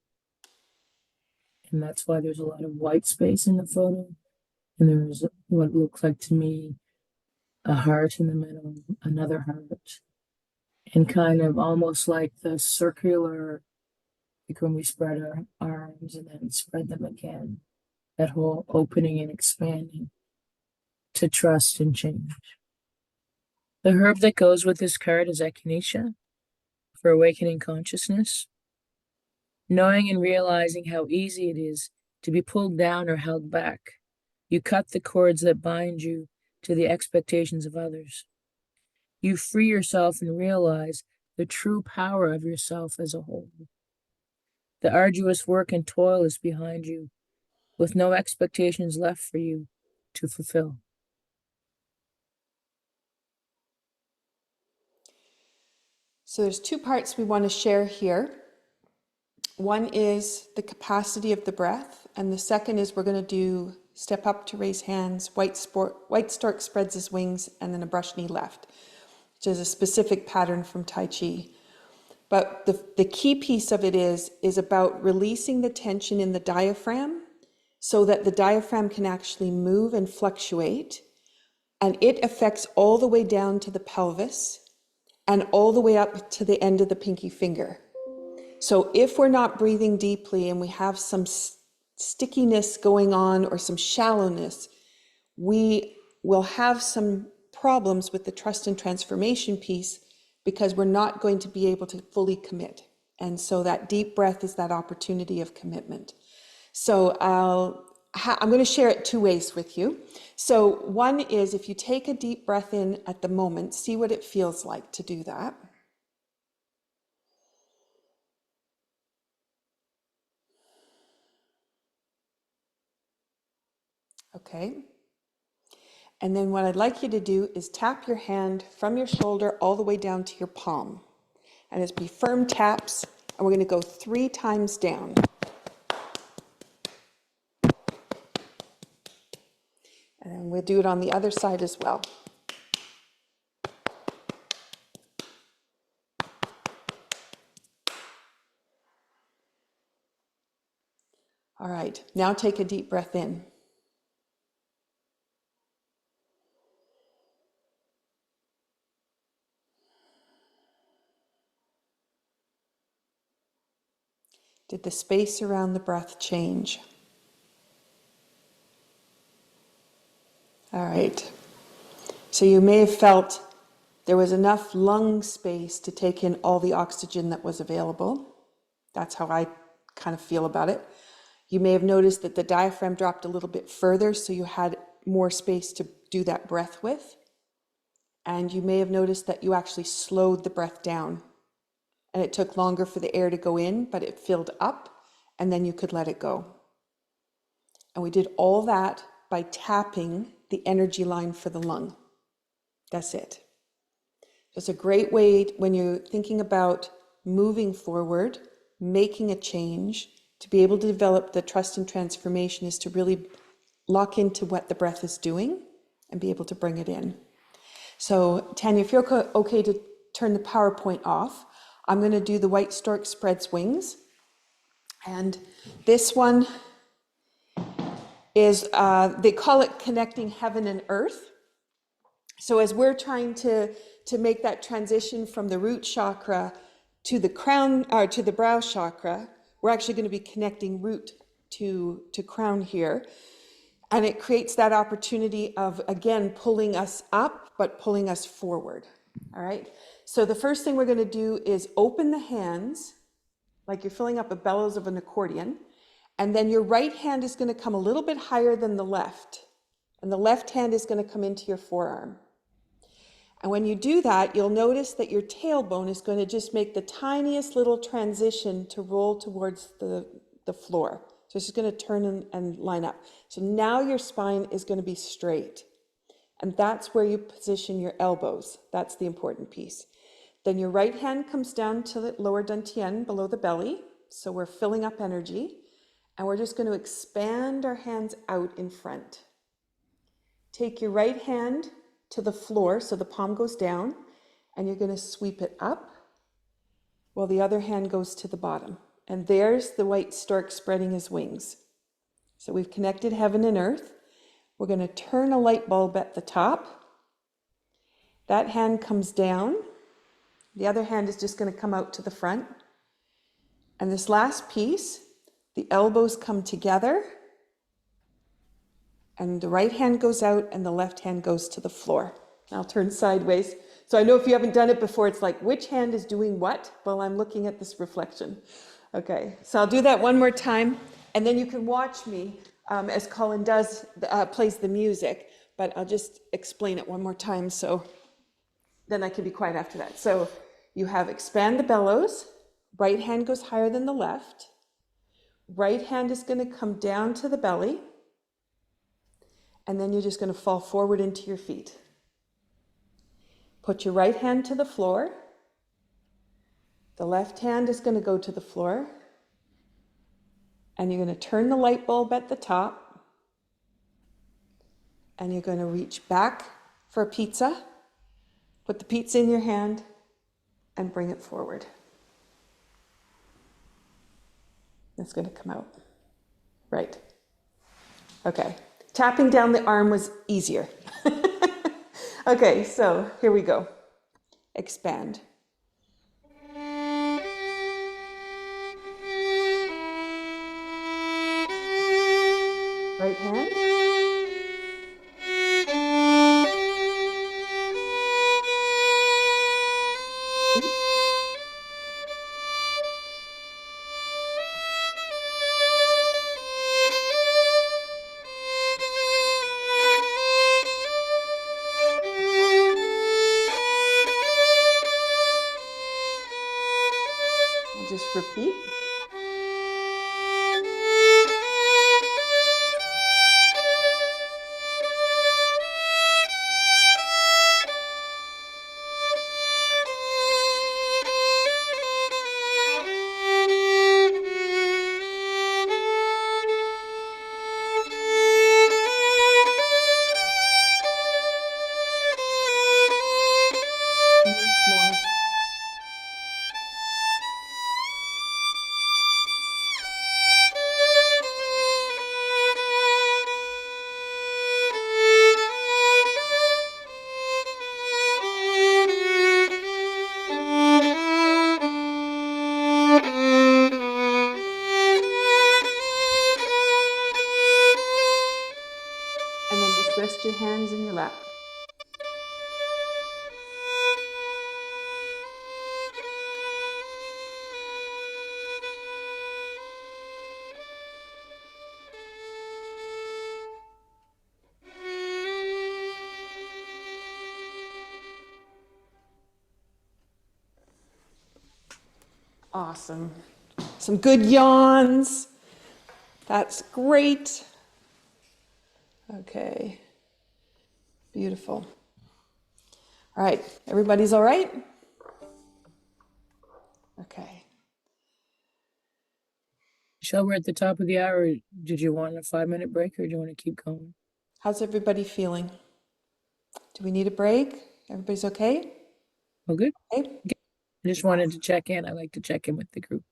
And that's why there's a lot of white space in the photo. And there's what looks like to me a heart in the middle, another heart, and kind of almost like the circular, like when we spread our arms and then spread them again, that whole opening and expanding to trust and change. The herb that goes with this card is echinacea for awakening consciousness. Knowing and realizing how easy it is to be pulled down or held back, you cut the cords that bind you to the expectations of others. You free yourself and realize the true power of yourself as a whole. The arduous work and toil is behind you, with no expectations left for you to fulfill. So there's two parts we want to share here. One is the capacity of the breath, and the second is we're going to do step up to raise hands, white stork spreads his wings, and then a brush knee left, which is a specific pattern from Tai Chi. But the key piece of it is about releasing the tension in the diaphragm so that the diaphragm can actually move and fluctuate, and it affects all the way down to the pelvis and all the way up to the end of the pinky finger. So if we're not breathing deeply and we have some stickiness going on or some shallowness, we will have some problems with the trust and transformation piece because we're not going to be able to fully commit. And so that deep breath is that opportunity of commitment. So I'm going to share it two ways with you. So one is if you take a deep breath in at the moment, see what it feels like to do that. Okay. And then what I'd like you to do is tap your hand from your shoulder all the way down to your palm. And it's be firm taps, and we're going to go 3 times down. And then we'll do it on the other side as well. All right, now take a deep breath in. Did the space around the breath change? All right. So you may have felt there was enough lung space to take in all the oxygen that was available. That's how I kind of feel about it. You may have noticed that the diaphragm dropped a little bit further, so you had more space to do that breath with. And you may have noticed that you actually slowed the breath down. and it took longer for the air to go in, but it filled up, and then you could let it go. And we did all that by tapping the energy line for the lung. That's it. It's a great way when you're thinking about moving forward, making a change, to be able to develop the trust and transformation is to really lock into what the breath is doing and be able to bring it in. So Tanya, if you're okay to turn the PowerPoint off, I'm going to do the white stork spreads wings. And this one is, they call it connecting heaven and earth. So as we're trying to make that transition from the root chakra to the crown, or to the brow chakra, we're actually going to be connecting root to crown here. And it creates that opportunity of, again, pulling us up, but pulling us forward. All right. So the first thing we're going to do is open the hands, like you're filling up a bellows of an accordion. And then your right hand is going to come a little bit higher than the left. And the left hand is going to come into your forearm. And when you do that, you'll notice that your tailbone is going to just make the tiniest little transition to roll towards the floor. So it's just going to turn and line up. So now your spine is going to be straight. And that's where you position your elbows. That's the important piece. Then your right hand comes down to the lower dantian, below the belly. So we're filling up energy. And we're just going to expand our hands out in front. Take your right hand to the floor, so the palm goes down, and you're going to sweep it up while the other hand goes to the bottom. And there's the white stork spreading his wings. So we've connected heaven and earth. We're going to turn a light bulb at the top. That hand comes down. The other hand is just going to come out to the front. And this last piece, the elbows come together, and the right hand goes out and the left hand goes to the floor. I'll turn sideways. So I know if you haven't done it before, it's like, which hand is doing what? Well, I'm looking at this reflection. Okay, so I'll do that one more time, and then you can watch me as Colin plays the music, but I'll just explain it one more time, so then I can be quiet after that. So you have expand the bellows, right hand goes higher than the left, right hand is going to come down to the belly, and then you're just going to fall forward into your feet. Put your right hand to the floor. The left hand is going to go to the floor. And you're going to turn the light bulb at the top. And you're going to reach back for a pizza. Put the pizza in your hand and bring it forward. It's going to come out. Right. Okay. Tapping down the arm was easier. Okay, so here we go. Expand. Right hand. I'll just repeat. Once more. And then just rest your hands in your lap. Awesome. Some good yawns. That's great. Okay. Beautiful. All right. Everybody's all right? Okay. Michelle, we're at the top of the hour. Did you want a 5-minute break or do you want to keep going? How's everybody feeling? Do we need a break? Everybody's okay? Oh, good. Okay. I just wanted to check in. I like to check in with the group.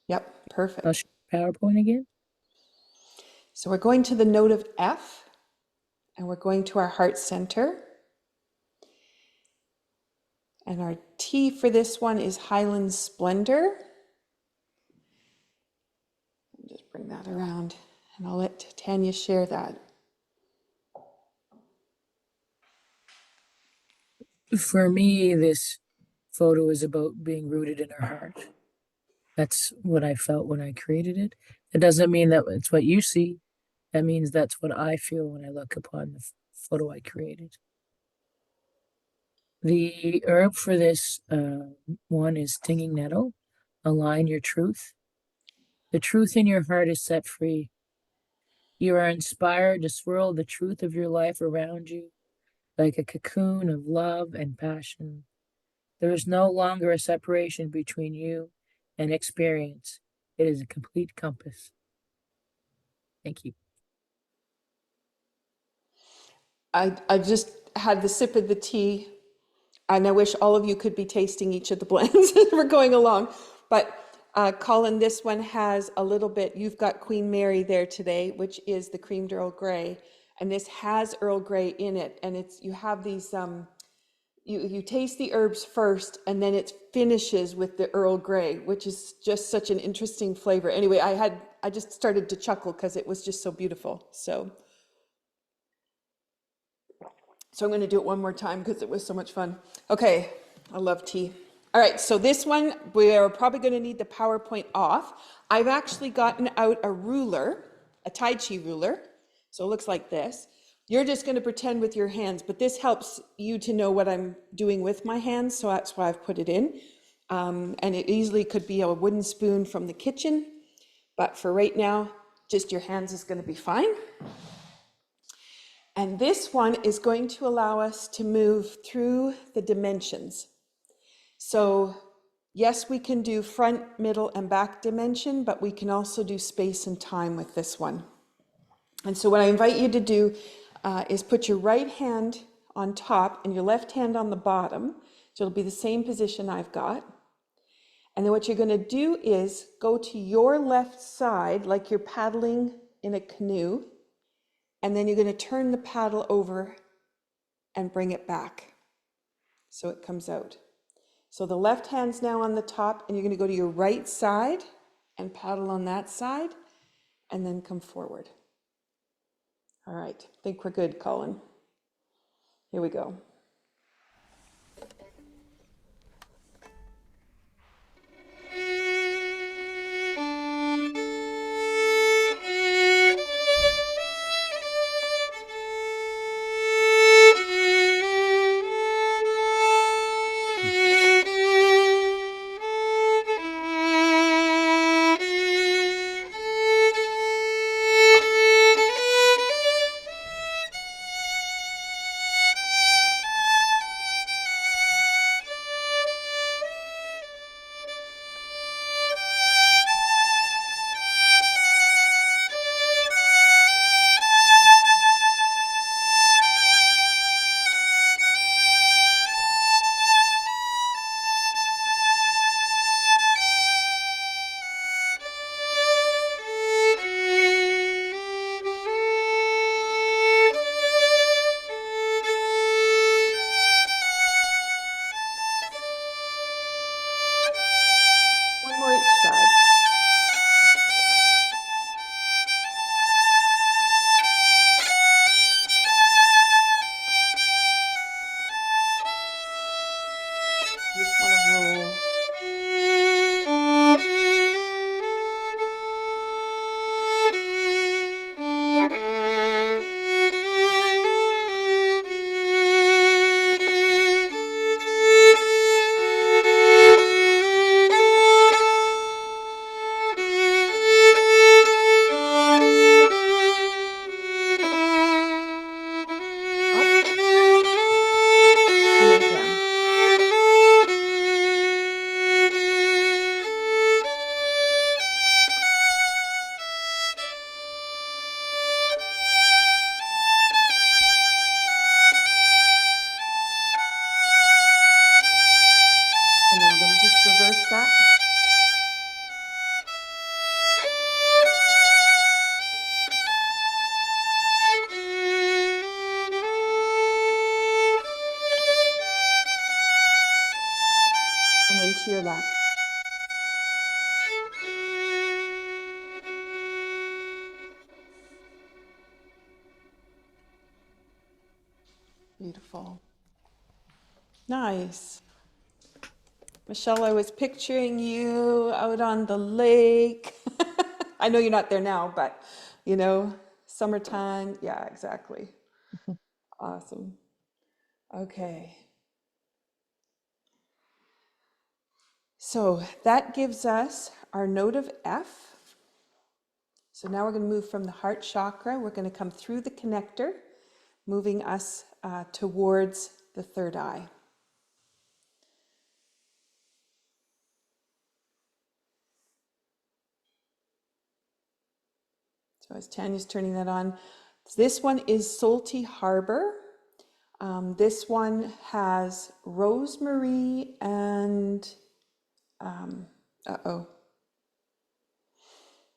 Yep. I'll Perfect. show PowerPoint again. So we're going to the note of F, and we're going to our heart center. And our T for this one is Highland Splendor. Just bring that around, and I'll let Tanya share that. For me, this photo is about being rooted in our heart. That's what I felt when I created it. It doesn't mean that it's what you see. That means that's what I feel when I look upon the photo I created. The herb for this one is stinging nettle. Align your truth. The truth in your heart is set free. You are inspired to swirl the truth of your life around you like a cocoon of love and passion. There is no longer a separation between you and experience. It is a complete compass. Thank you. I just had the sip of the tea, and I wish all of you could be tasting each of the blends as we're going along. But Colin, this one has a little bit, you've got Queen Mary there today, which is the creamed Earl Grey. And this has Earl Grey in it. And it's, you have these, you taste the herbs first, and then it finishes with the Earl Grey, which is just such an interesting flavor. Anyway, I just started to chuckle because it was just so beautiful. So I'm going to do it one more time because it was so much fun. Okay, I love tea. All right, so this one, we're probably going to need the PowerPoint off. I've actually gotten out a ruler, a Tai Chi ruler. So it looks like this. You're just going to pretend with your hands, but this helps you to know what I'm doing with my hands, so that's why I've put it in. And it easily could be a wooden spoon from the kitchen, but for right now, just your hands is going to be fine. And this one is going to allow us to move through the dimensions. So yes, we can do front, middle, and back dimension, but we can also do space and time with this one. And so what I invite you to do is put your right hand on top and your left hand on the bottom. So it'll be the same position I've got. And then what you're going to do is go to your left side like you're paddling in a canoe. And then you're going to turn the paddle over and bring it back so it comes out. So the left hand's now on the top, and you're going to go to your right side and paddle on that side, and then come forward. All right, I think we're good, Colin. Here we go. Beautiful. Nice. Michelle, I was picturing you out on the lake. I know you're not there now, but summertime. Yeah, exactly. Awesome. Okay. So that gives us our note of F. So now we're going to move from the heart chakra. We're going to come through the connector, moving us towards the third eye. So as Tanya's turning that on, this one is Salty Harbor. This one has rosemary and,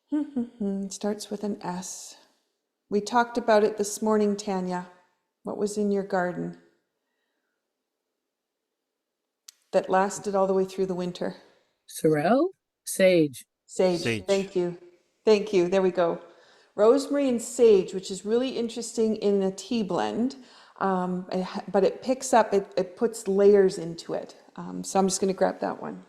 it starts with an S. We talked about it this morning, Tanya. What was in your garden that lasted all the way through the winter? Sorrel? Sage. Sage. Sage. Thank you. Thank you. There we go. Rosemary and sage, which is really interesting in a tea blend, but it picks up, it puts layers into it. So I'm just going to grab that one.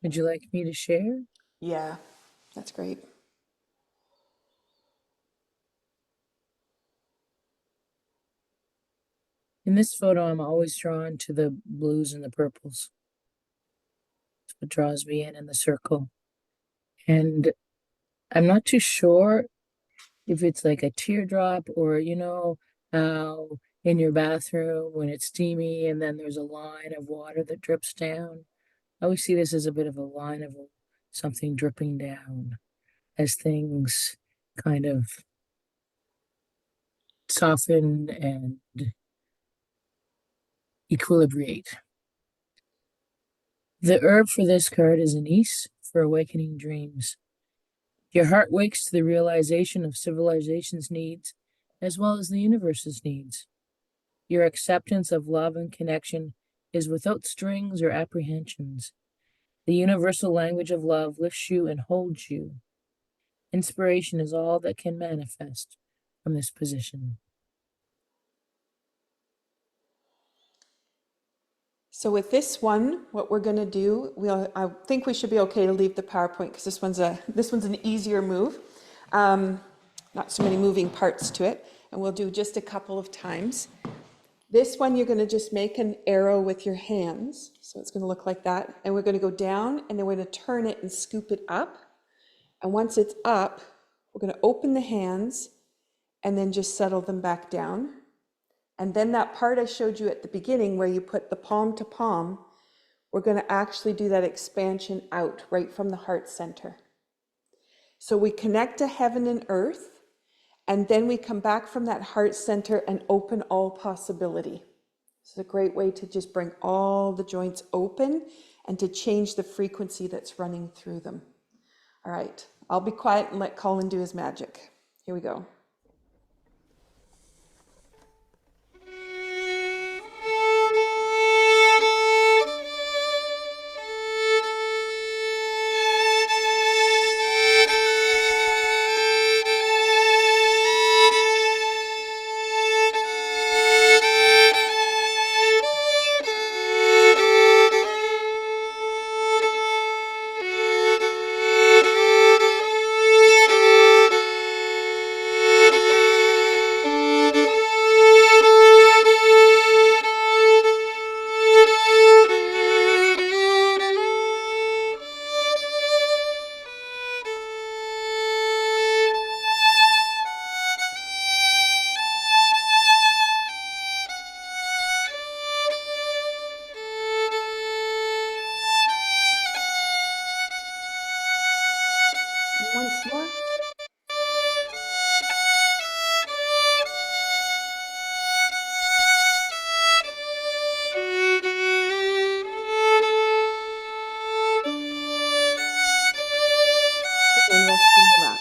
Would you like me to share? Yeah, that's great. In this photo, I'm always drawn to the blues and the purples. That's what draws me in the circle. And I'm not too sure if it's like a teardrop or, how in your bathroom when it's steamy and then there's a line of water that drips down. I always see this as a bit of a line of something dripping down as things kind of soften and equilibrate. The herb for this card is anise for awakening dreams. Your heart wakes to the realization of civilization's needs as well as the universe's needs. Your acceptance of love and connection is without strings or apprehensions. The universal language of love lifts you and holds you. Inspiration is all that can manifest from this position. So with this one, what we're going to do, I think we should be okay to leave the PowerPoint because this one's an easier move. Not so many moving parts to it, and we'll do just a couple of times. This one, you're going to just make an arrow with your hands. So it's going to look like that. And we're going to go down, and then we're going to turn it and scoop it up. And once it's up, we're going to open the hands and then just settle them back down. And then that part I showed you at the beginning where you put the palm to palm, we're going to actually do that expansion out right from the heart center. So we connect to heaven and earth, and then we come back from that heart center and open all possibility. It's a great way to just bring all the joints open and to change the frequency that's running through them. All right, I'll be quiet and let Colin do his magic. Here we go. Once more. And rest in your lap.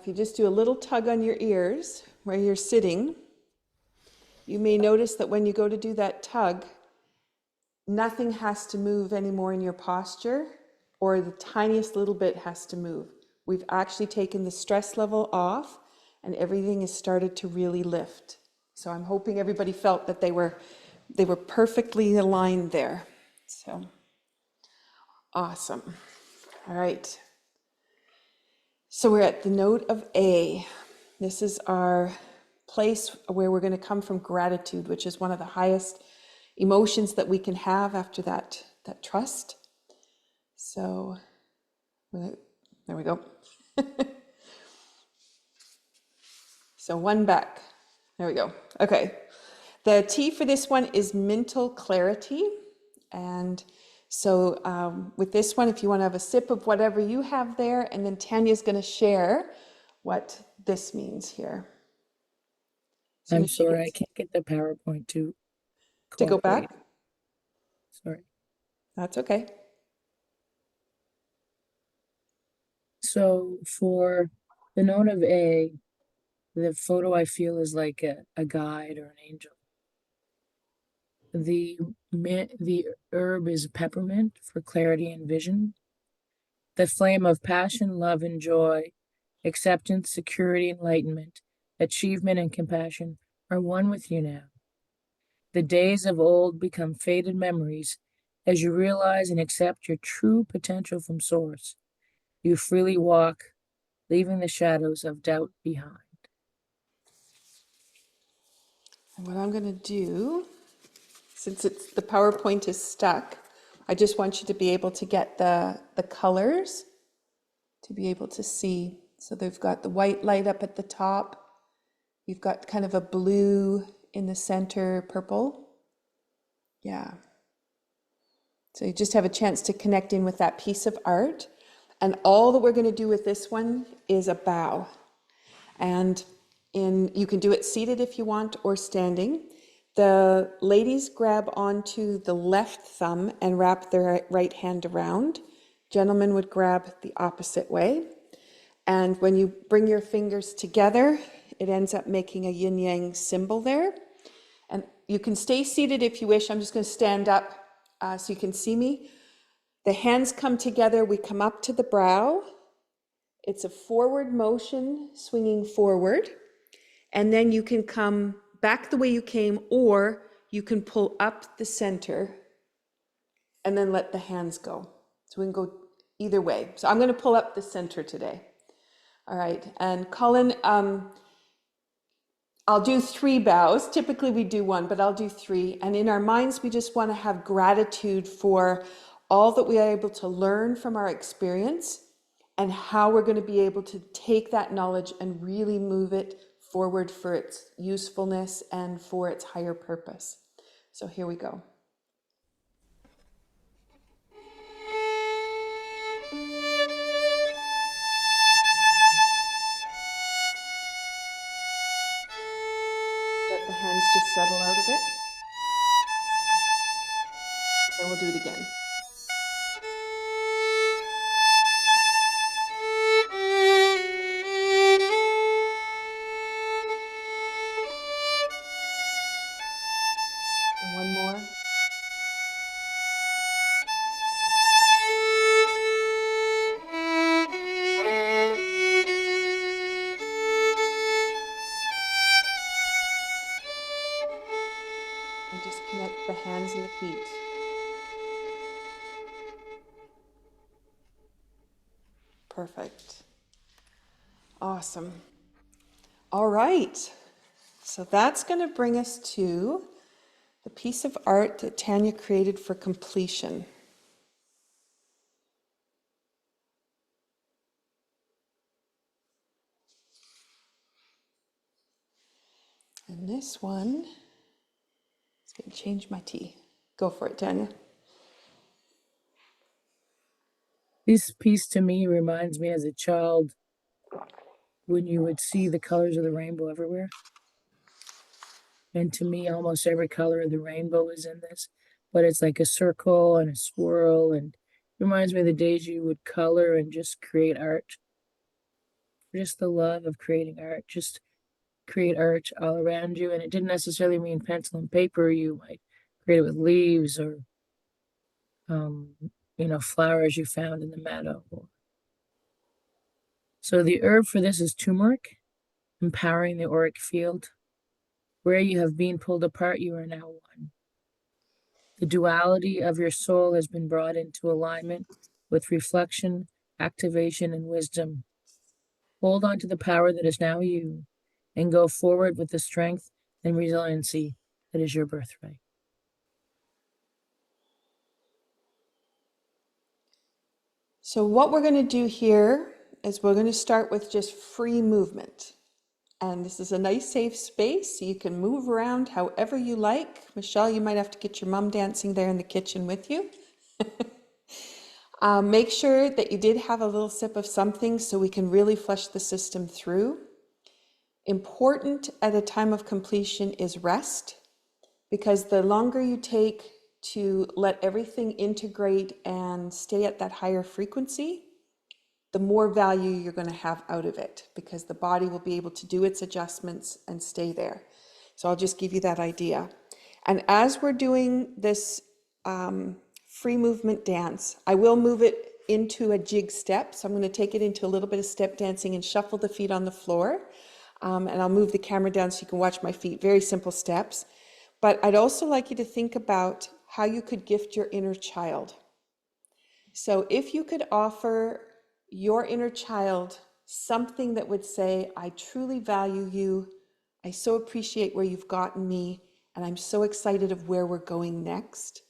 if you just do a little tug on your ears where you're sitting, you may notice that when you go to do that tug, nothing has to move anymore in your posture, or the tiniest little bit has to move. We've actually taken the stress level off and everything has started to really lift. So I'm hoping everybody felt that they were perfectly aligned there. So awesome. All right. So we're at the note of A. This is our place where we're going to come from gratitude, which is one of the highest emotions that we can have after that trust. So there we go. So one back. There we go. Okay. The T for this one is mental clarity. And so with this one, if you want to have a sip of whatever you have there, and then Tanya's going to share what this means here. So I'm sorry, I can't get the PowerPoint to go cooperate. back. Sorry. That's okay. So for the note of A, the photo I feel is like a guide or an angel. The herb is peppermint for clarity and vision. The flame of passion, love, and joy, acceptance, security, enlightenment, achievement, and compassion are one with you now. The days of old become faded memories as you realize and accept your true potential from Source. You freely walk, leaving the shadows of doubt behind. And what I'm going to do, since the PowerPoint is stuck, I just want you to be able to get the colors to be able to see. So they've got the white light up at the top. You've got kind of a blue in the center, purple. Yeah. So you just have a chance to connect in with that piece of art. And all that we're going to do with this one is a bow. And you can do it seated if you want or standing. The ladies grab onto the left thumb and wrap their right hand around. Gentlemen would grab the opposite way. And when you bring your fingers together, it ends up making a yin-yang symbol there. And you can stay seated if you wish. I'm just going to stand up so you can see me. The hands come together. We come up to the brow. It's a forward motion, swinging forward. And then you can come back the way you came, or you can pull up the center and then let the hands go. So we can go either way. So I'm going to pull up the center today. All right. And Colin, I'll do 3 bows. Typically we do 1, but I'll do 3. And in our minds, we just want to have gratitude for all that we are able to learn from our experience and how we're going to be able to take that knowledge and really move it forward for its usefulness and for its higher purpose. So here we go. Let the hands just settle out of it. And we'll do it again. And one more. And just connect the hands and the feet. Perfect. Awesome. All right. So that's going to bring us to the piece of art that Tanya created for completion. And this one is going to change my tea. Go for it, Tanya. This piece to me reminds me as a child when you would see the colors of the rainbow everywhere. And to me, almost every color of the rainbow is in this, but it's like a circle and a swirl, and it reminds me of the days you would color and just create art. for just the love of creating art. Just create art all around you. And it didn't necessarily mean pencil and paper. You might create it with leaves or, flowers you found in the meadow. So the herb for this is turmeric, empowering the auric field. Where you have been pulled apart, you are now one. The duality of your soul has been brought into alignment with reflection, activation, and wisdom. Hold on to the power that is now you and go forward with the strength and resiliency that is your birthright. So what we're going to do here is we're going to start with just free movement. And this is a nice safe space, so you can move around however you like. Michelle, you might have to get your mom dancing there in the kitchen with you. Make sure that you did have a little sip of something so we can really flush the system through. Important at a time of completion is rest, because the longer you take to let everything integrate and stay at that higher frequency, the more value you're going to have out of it, because the body will be able to do its adjustments and stay there. So I'll just give you that idea. And as we're doing this free movement dance, I will move it into a jig step. So I'm going to take it into a little bit of step dancing and shuffle the feet on the floor. And I'll move the camera down so you can watch my feet. Very simple steps. But I'd also like you to think about how you could gift your inner child. So if you could offer your inner child something that would say, I truly value you, I so appreciate where you've gotten me, and I'm so excited of where we're going next.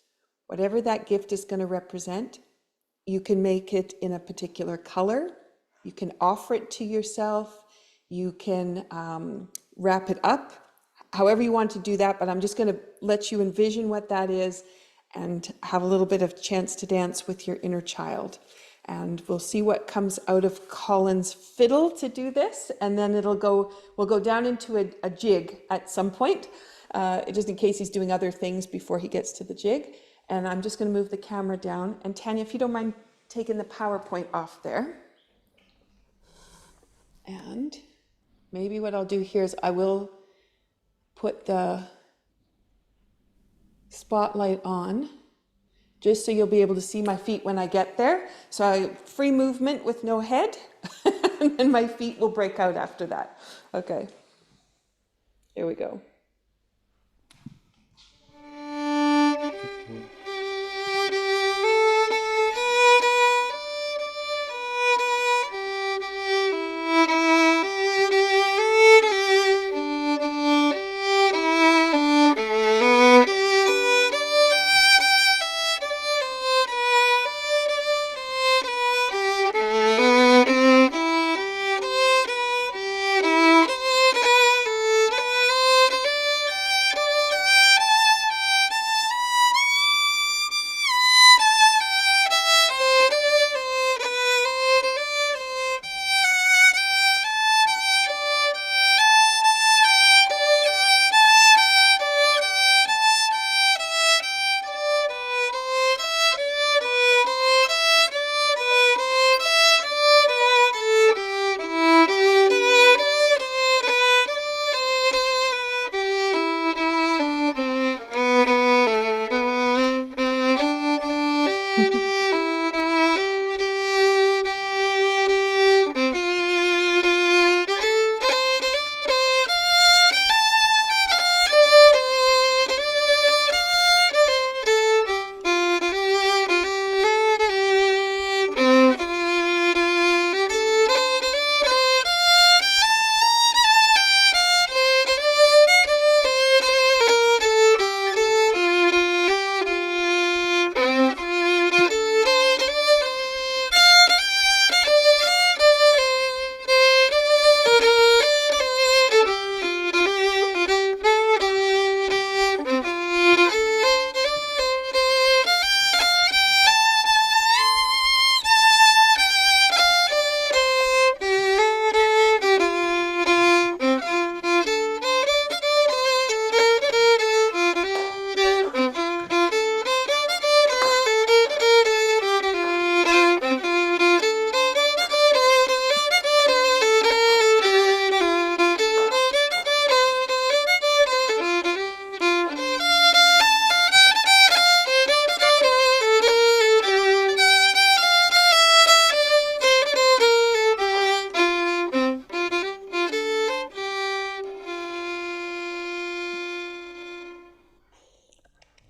Whatever that gift is going to represent, you can make it in a particular color, you can offer it to yourself, you can wrap it up, however you want to do that, but I'm just going to let you envision what that is and have a little bit of chance to dance with your inner child. And we'll see what comes out of Colin's fiddle to do this, and then we'll go down into a jig at some point, just in case he's doing other things before he gets to the jig. And I'm just going to move the camera down. And Tanya, if you don't mind taking the PowerPoint off there. And maybe what I'll do here is I will put the spotlight on, just so you'll be able to see my feet when I get there. So free movement with no head, and then my feet will break out after that. Okay, here we go.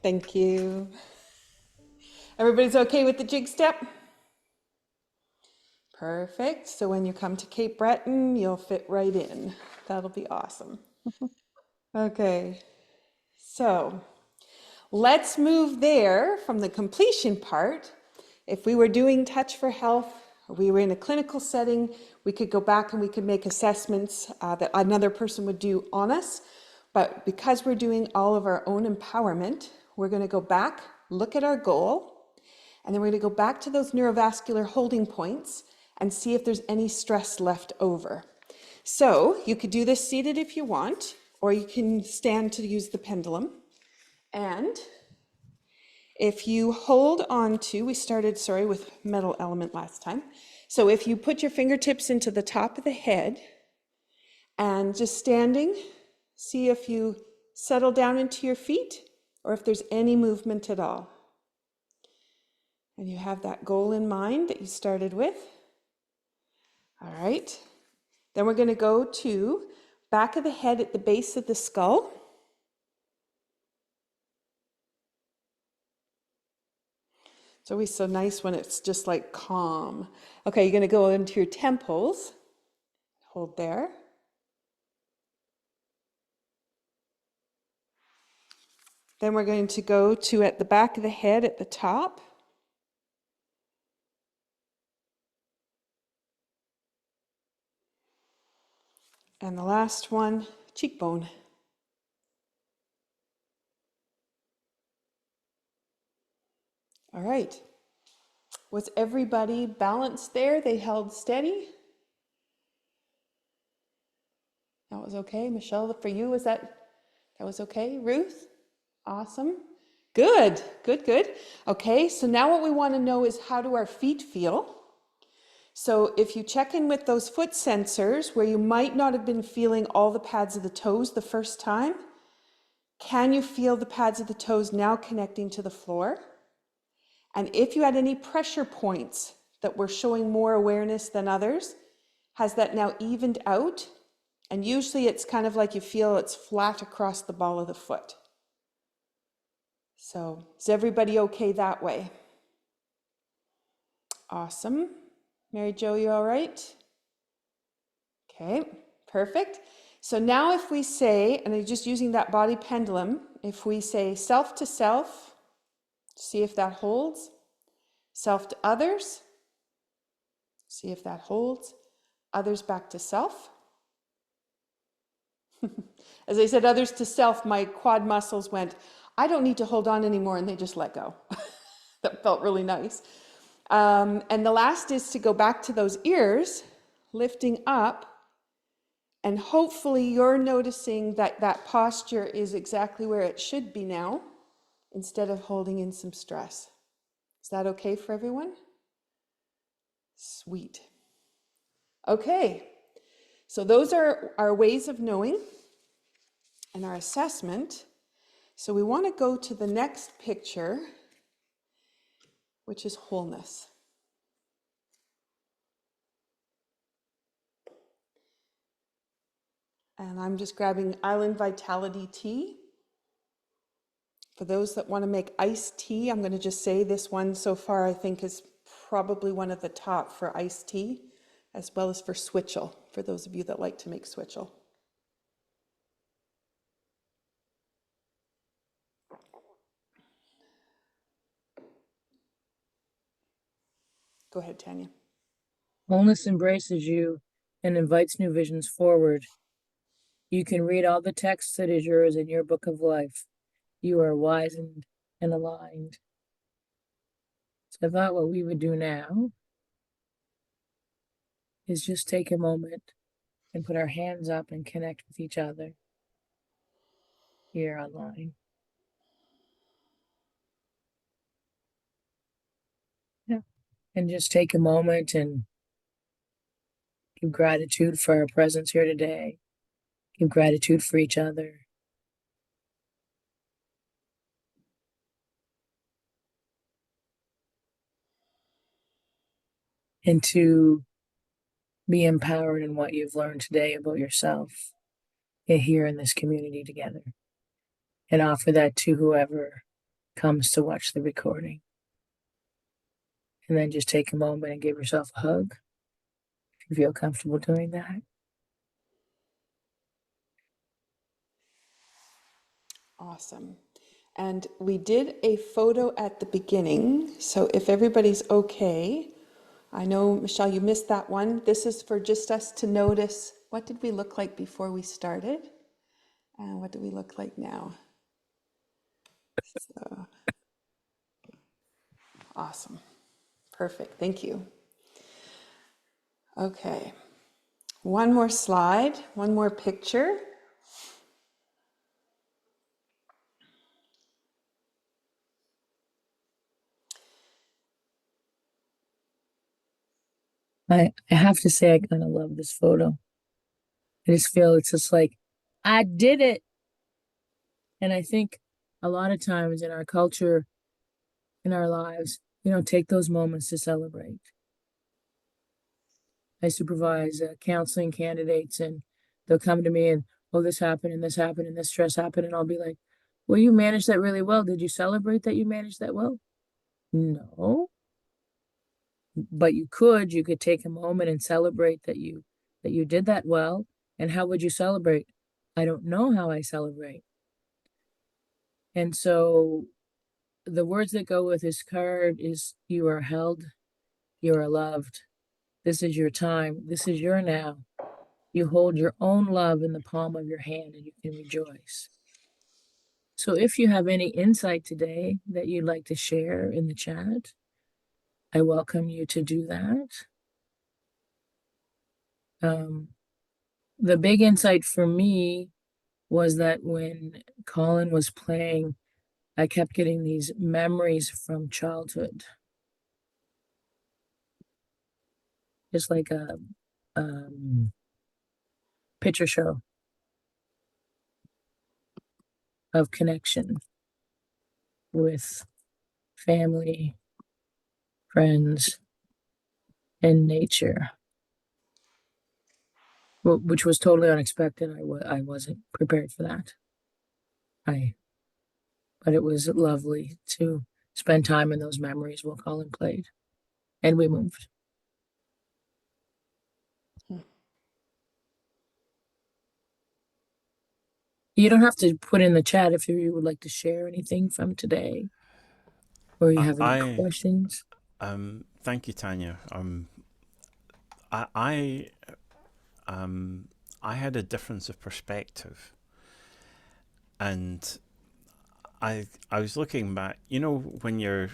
Thank you. Everybody's okay with the jig step? Perfect. So when you come to Cape Breton, you'll fit right in. That'll be awesome. Okay, so let's move there from the completion part. If we were doing Touch for Health, or we were in a clinical setting, we could go back and we could make assessments that another person would do on us. But because we're doing all of our own empowerment, we're going to go back, look at our goal, and then we're going to go back to those neurovascular holding points and see if there's any stress left over. So you could do this seated if you want, or you can stand to use the pendulum. And if you hold on to, we started, sorry, with metal element last time. So if you put your fingertips into the top of the head and just standing, see if you settle down into your feet or if there's any movement at all. And you have that goal in mind that you started with. All right. Then we're going to go to back of the head at the base of the skull. It's always so nice when it's just like calm. Okay, you're going to go into your temples. Hold there. Then we're going to go to at the back of the head at the top. And the last one, cheekbone. All right. Was everybody balanced there? They held steady? That was okay. Michelle, for you, that was okay? Ruth? Awesome. Good, good, good. Okay, so now what we want to know is how do our feet feel? So if you check in with those foot sensors where you might not have been feeling all the pads of the toes the first time, can you feel the pads of the toes now connecting to the floor? And if you had any pressure points that were showing more awareness than others, has that now evened out? And usually it's kind of like you feel it's flat across the ball of the foot. So is everybody okay that way? Awesome. Mary Jo, you all right? Okay, perfect. So now if we say, and I'm just using that body pendulum, if we say self to self, see if that holds. Self to others, see if that holds. Others back to self. As I said, others to self, my quad muscles went, I don't need to hold on anymore, and they just let go. That felt really nice. And the last is to go back to those ears, lifting up, and hopefully you're noticing that that posture is exactly where it should be now, instead of holding in some stress. Is that okay for everyone? Sweet. Okay, so those are our ways of knowing and our assessment. So we want to go to the next picture, which is wholeness. And I'm just grabbing Island Vitality Tea. For those that want to make iced tea, I'm going to just say this one so far I think is probably one of the top for iced tea, as well as for switchel, for those of you that like to make switchel. Go ahead, Tanya. Wholeness embraces you and invites new visions forward. You can read all the text that is yours in your book of life. You are wizened and aligned. So I thought what we would do now is just take a moment and put our hands up and connect with each other here online. Yeah. And just take a moment and give gratitude for our presence here today. Give gratitude for each other. And to be empowered in what you've learned today about yourself and here in this community together. And offer that to whoever comes to watch the recording. And then just take a moment and give yourself a hug if you feel comfortable doing that. Awesome. And we did a photo at the beginning, so if everybody's okay, I know, Michelle, you missed that one. This is for just us to notice, what did we look like before we started? And what do we look like now? So, awesome. Perfect. Thank you. Okay. One more slide, one more picture. I have to say, I kind of love this photo. I just feel it's just like, I did it. And I think a lot of times in our culture, in our lives, we don't take those moments to celebrate. I supervise counseling candidates, and they'll come to me and, oh, this happened and this happened and this stress happened. And I'll be like, well, you managed that really well. Did you celebrate that you managed that well? No. But you could take a moment and celebrate that you did that well. And how would you celebrate? I don't know how I celebrate. And so the words that go with this card is, you are held, you are loved. This is your time. This is your now. You hold your own love in the palm of your hand and you can rejoice. So if you have any insight today that you'd like to share in the chat, I welcome you to do that. The big insight for me was that when Colin was playing, I kept getting these memories from childhood. Just like a picture show of connection with family, friends, and nature, which was totally unexpected. I wasn't prepared for that. But it was lovely to spend time in those memories while Colin played, and we moved. You don't have to put in the chat if you would like to share anything from today, or you have any questions. Thank you, Tanya. I had a difference of perspective, and I was looking back. You know, when you're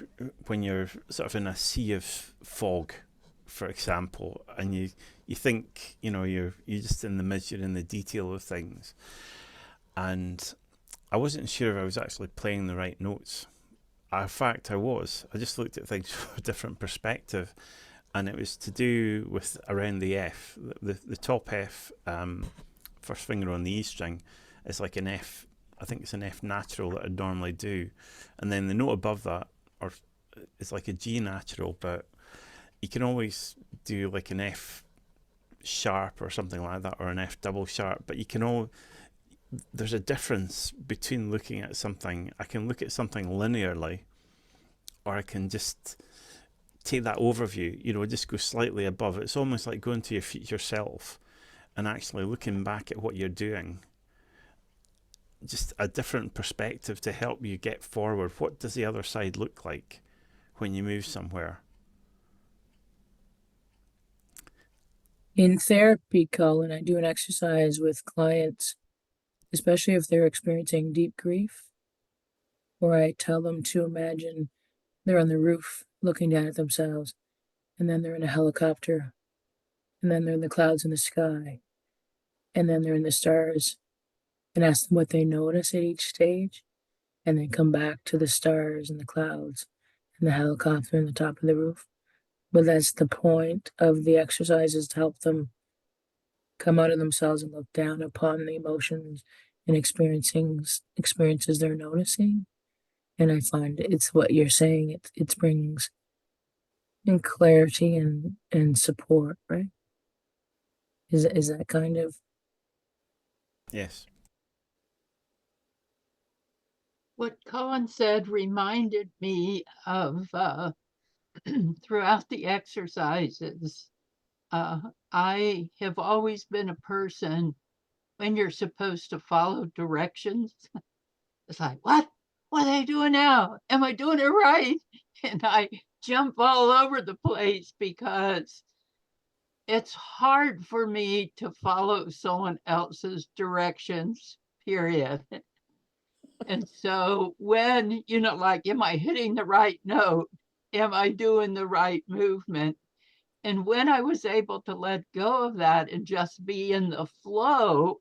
sort of in a sea of fog, for example, and you think, you know, you're just in the midst, you're in the detail of things, and I wasn't sure if I was actually playing the right notes. In fact, I was. I just looked at things from a different perspective, and it was to do with around the F, the top F, first finger on the E string, is like an F. I think it's an F natural that I'd normally do, and then the note above that, or it's like a G natural, but you can always do like an F sharp or something like that, or an F double sharp. But you can there's a difference between looking at something. I can look at something linearly, or I can just take that overview, you know, just go slightly above. It's almost like going to your future self and actually looking back at what you're doing. Just a different perspective to help you get forward. What does the other side look like when you move somewhere? In therapy, Colin, I do an exercise with clients, especially if they're experiencing deep grief, where I tell them to imagine they're on the roof looking down at themselves, and then they're in a helicopter, and then they're in the clouds in the sky, and then they're in the stars, and ask them what they notice at each stage, and then come back to the stars and the clouds and the helicopter and the top of the roof. But that's the point of the exercise, is to help them come out of themselves and look down upon the emotions and experiences they're noticing. And I find it's what you're saying. It brings in clarity and support, right? Is that kind of? Yes. What Colin said reminded me of throughout the exercises. I have always been a person when you're supposed to follow directions. It's like, what? What are they doing now? Am I doing it right? And I jump all over the place because it's hard for me to follow someone else's directions, period. And so when, like, am I hitting the right note? Am I doing the right movement? And when I was able to let go of that and just be in the flow,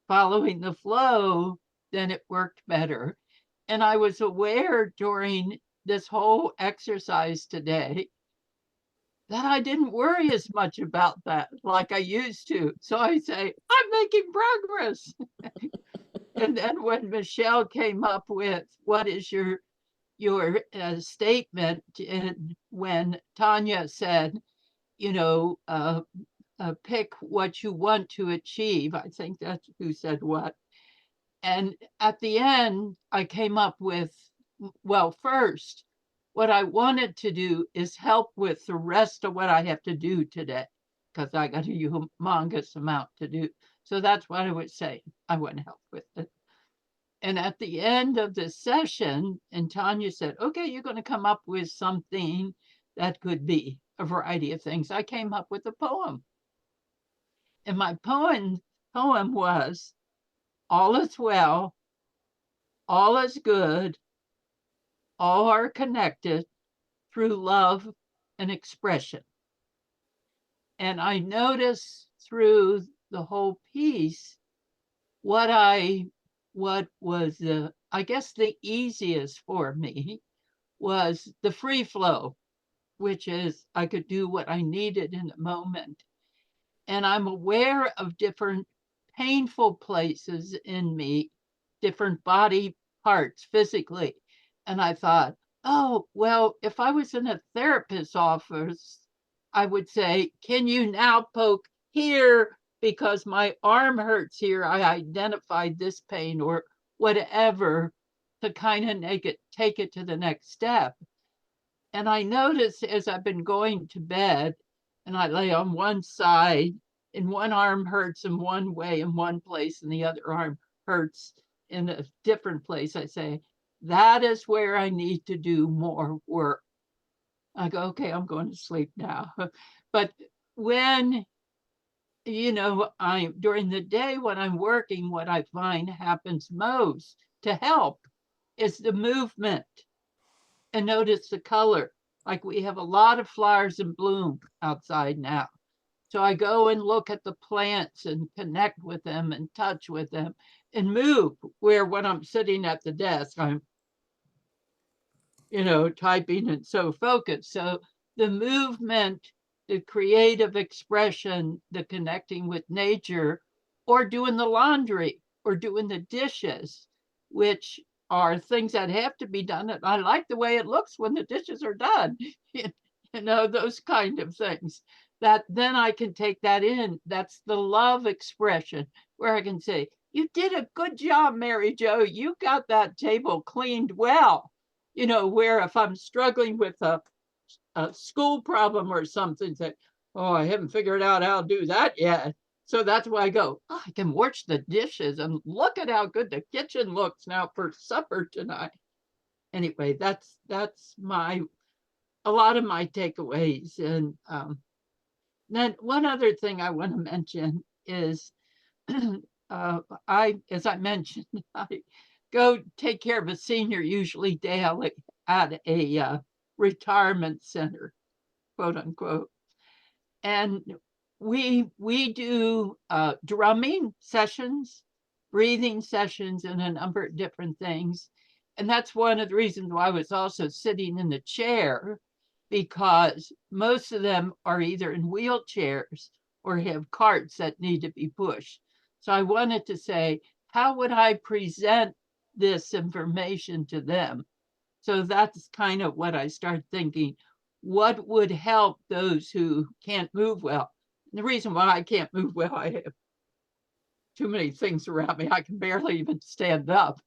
following the flow, then it worked better. And I was aware during this whole exercise today that I didn't worry as much about that like I used to. So I say, I'm making progress. And then when Michelle came up with what is your statement, and when Tanya said, pick what you want to achieve. I think that's who said what. And at the end, I came up with, well, first, what I wanted to do is help with the rest of what I have to do today, because I got a humongous amount to do. So that's what I would say. I want to help with it. And at the end of the session, and Tanya said, okay, you're going to come up with something that could be a variety of things. I came up with a poem. And my poem was, all is well, all is good, all are connected through love and expression. And I noticed through the whole piece what was I guess the easiest for me was the free flow, which is I could do what I needed in the moment. And I'm aware of different painful places in me, different body parts physically. And I thought, oh, well, if I was in a therapist's office, I would say, can you now poke here because my arm hurts here? I identified this pain or whatever to kind of take it to the next step. And I noticed as I've been going to bed and I lay on one side and one arm hurts in one way in one place and the other arm hurts in a different place, I say, that is where I need to do more work. I go, okay, I'm going to sleep now. But when, I'm during the day when I'm working, what I find happens most to help is the movement. And notice the color. Like we have a lot of flowers in bloom outside now. So I go and look at the plants and connect with them and touch with them and move, where when I'm sitting at the desk, I'm, typing and so focused. So the movement, the creative expression, the connecting with nature, or doing the laundry or doing the dishes, which are things that have to be done. And I like the way it looks when the dishes are done, those kind of things. That then I can take that in. That's the love expression where I can say, you did a good job, Mary Jo. You got that table cleaned well. Where if I'm struggling with a school problem or something, say, oh, I haven't figured out how to do that yet. So that's why I go, oh, I can wash the dishes and look at how good the kitchen looks now for supper tonight. Anyway, that's a lot of my takeaways. And then one other thing I want to mention is as I mentioned, I go take care of a senior usually daily at a retirement center, quote unquote. And we do drumming sessions, breathing sessions, and a number of different things. And that's one of the reasons why I was also sitting in the chair, because most of them are either in wheelchairs or have carts that need to be pushed. So I wanted to say, how would I present this information to them? So that's kind of what I started thinking. What would help those who can't move well? And the reason why I can't move well, I have too many things around me. I can barely even stand up.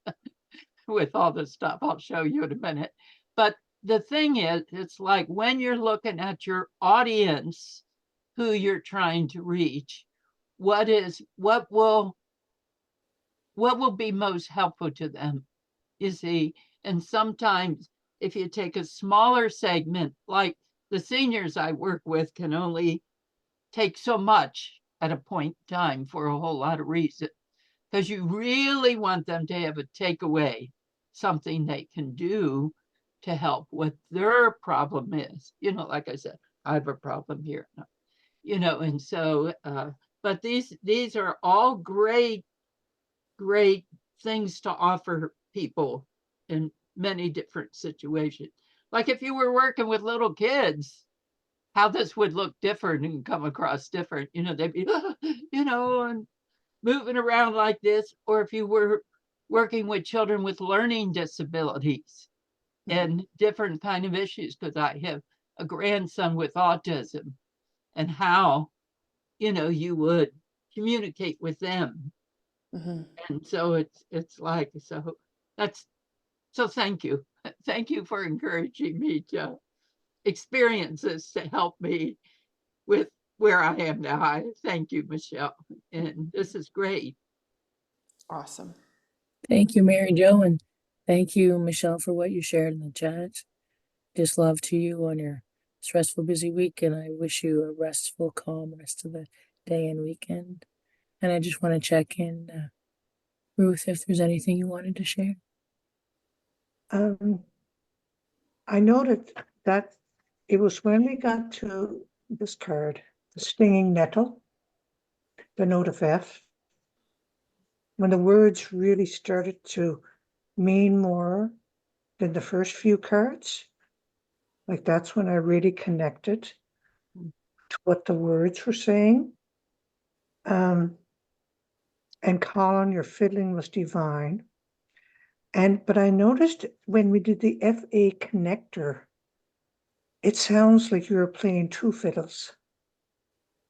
with all this stuff. I'll show you in a minute. But the thing is, it's like when you're looking at your audience, who you're trying to reach, what will be most helpful to them, you see? And sometimes if you take a smaller segment, like the seniors I work with can only take so much at a point in time for a whole lot of reasons, because you really want them to have a takeaway, something they can do to help what their problem is. Like I said, I have a problem here, and so, but these are all great things to offer people in many different situations. Like if you were working with little kids, how this would look different and come across different. They'd be, and moving around like this. Or if you were working with children with learning disabilities and different kind of issues, because I have a grandson with autism, and how, you would communicate with them. And so it's like, so thank you. Thank you for encouraging me to experience this to help me with where I am now. I thank you, Michelle. And this is great. Awesome. Thank you, Mary Jo, and thank you, Michelle, for what you shared in the chat. Just love to you on your stressful, busy week, and I wish you a restful, calm rest of the day and weekend. And I just want to check in, Ruth, if there's anything you wanted to share. I noted that it was when we got to this card, the stinging nettle, the note of F, when the words really started to mean more than the first few cards. Like that's when I really connected to what the words were saying. And Colin, your fiddling was divine. But I noticed when we did the FA connector, it sounds like you were playing two fiddles.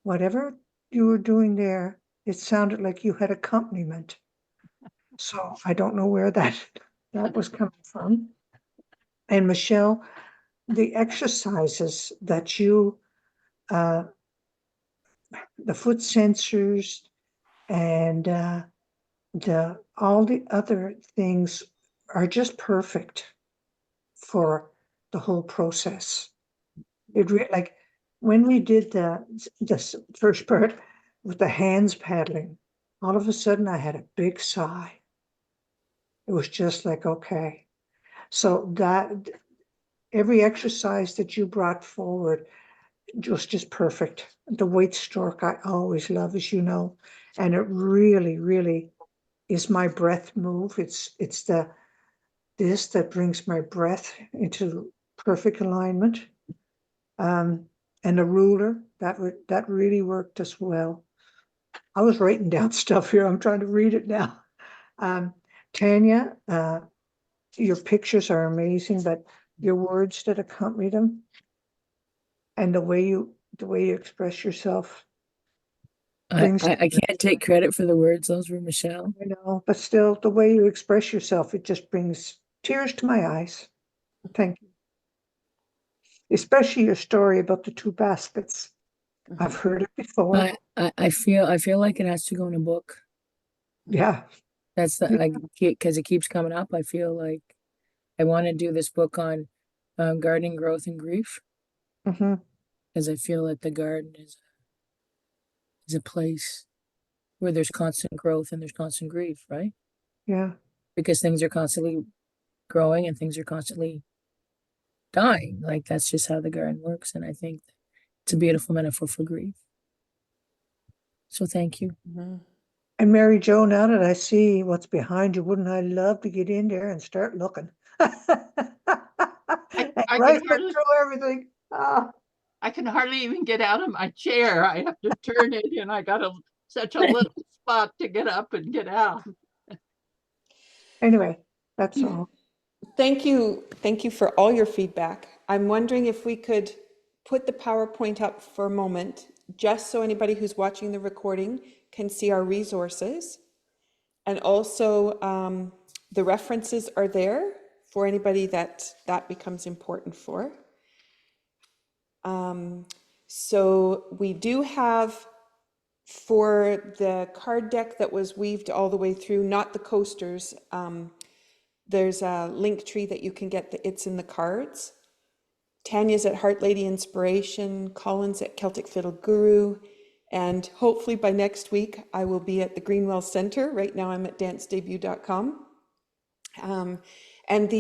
Whatever you were doing there, it sounded like you had accompaniment. So I don't know where that was coming from. And Michelle, the exercises that you, the foot sensors and all the other things are just perfect for the whole process. Like when we did this first part with the hands paddling, all of a sudden I had a big sigh. It was just like, okay. So that every exercise that you brought forward was just perfect. The weight stroke I always love, as you know, and it really, really is my breath move. It's this that brings my breath into perfect alignment. And the ruler, that really worked as well. I was writing down stuff here. I'm trying to read it now. Tanya, your pictures are amazing, but your words that accompany them and the way you express yourself brings. I can't take credit for the words. Those were Michelle. I know, but still, the way you express yourself, it just brings tears to my eyes. Thank you. Especially your story about the two baskets. I've heard it before. I feel like it has to go in a book. Yeah. That's because it keeps coming up. I feel like I want to do this book on gardening, growth, and grief. Because I feel that the garden is a place where there's constant growth and there's constant grief, right? Yeah. Because things are constantly growing and things are constantly dying. Like that's just how the garden works. And I think it's a beautiful metaphor for grief. So thank you. And Mary Jo, now that I see what's behind you, wouldn't I love to get in there and start looking? I right can hardly, through everything. I can hardly even get out of my chair. I have to turn it and I got such a little spot to get up and get out. Anyway, that's all. Thank you for all your feedback. I'm wondering if we could put the PowerPoint up for a moment, just so anybody who's watching the recording can see our resources. And also, The references are there for anybody that becomes important for. So we do have, for the card deck that was weaved all the way through, not the coasters, there's a link tree that you can get, it's in the cards. Tanya's at Heart Lady Inspiration, Colin's at Celtic Fiddle Guru, and hopefully by next week I will be at the Greenwell Center. Right now I'm at dancedebut.com. And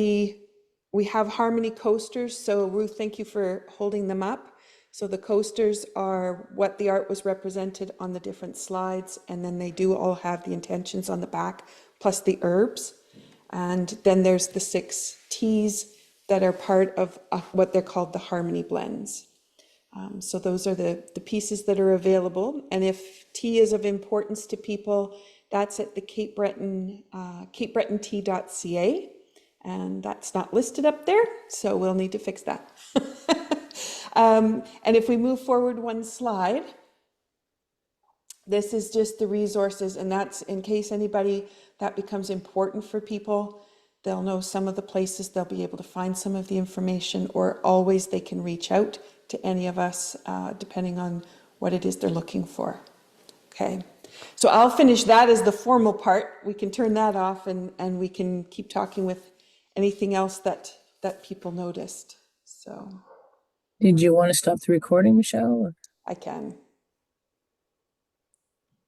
we have harmony coasters, so Ruth, thank you for holding them up. So the coasters are what the art was represented on the different slides, and then they do all have the intentions on the back, plus the herbs. And then there's the 6 teas that are part of what they're called the harmony blends. So those are the pieces that are available. And if tea is of importance to people, that's at the Cape Breton, capebretontea. And that's not listed up there, so we'll need to fix that. And if we move forward one slide, this is just the resources, and that's in case anybody that becomes important for people. They'll know some of the places, they'll be able to find some of the information, or always they can reach out to any of us, depending on what it is they're looking for. Okay, so I'll finish that as the formal part. We can turn that off, and we can keep talking with anything else that people noticed. So Did you want to stop the recording, Michelle? I can.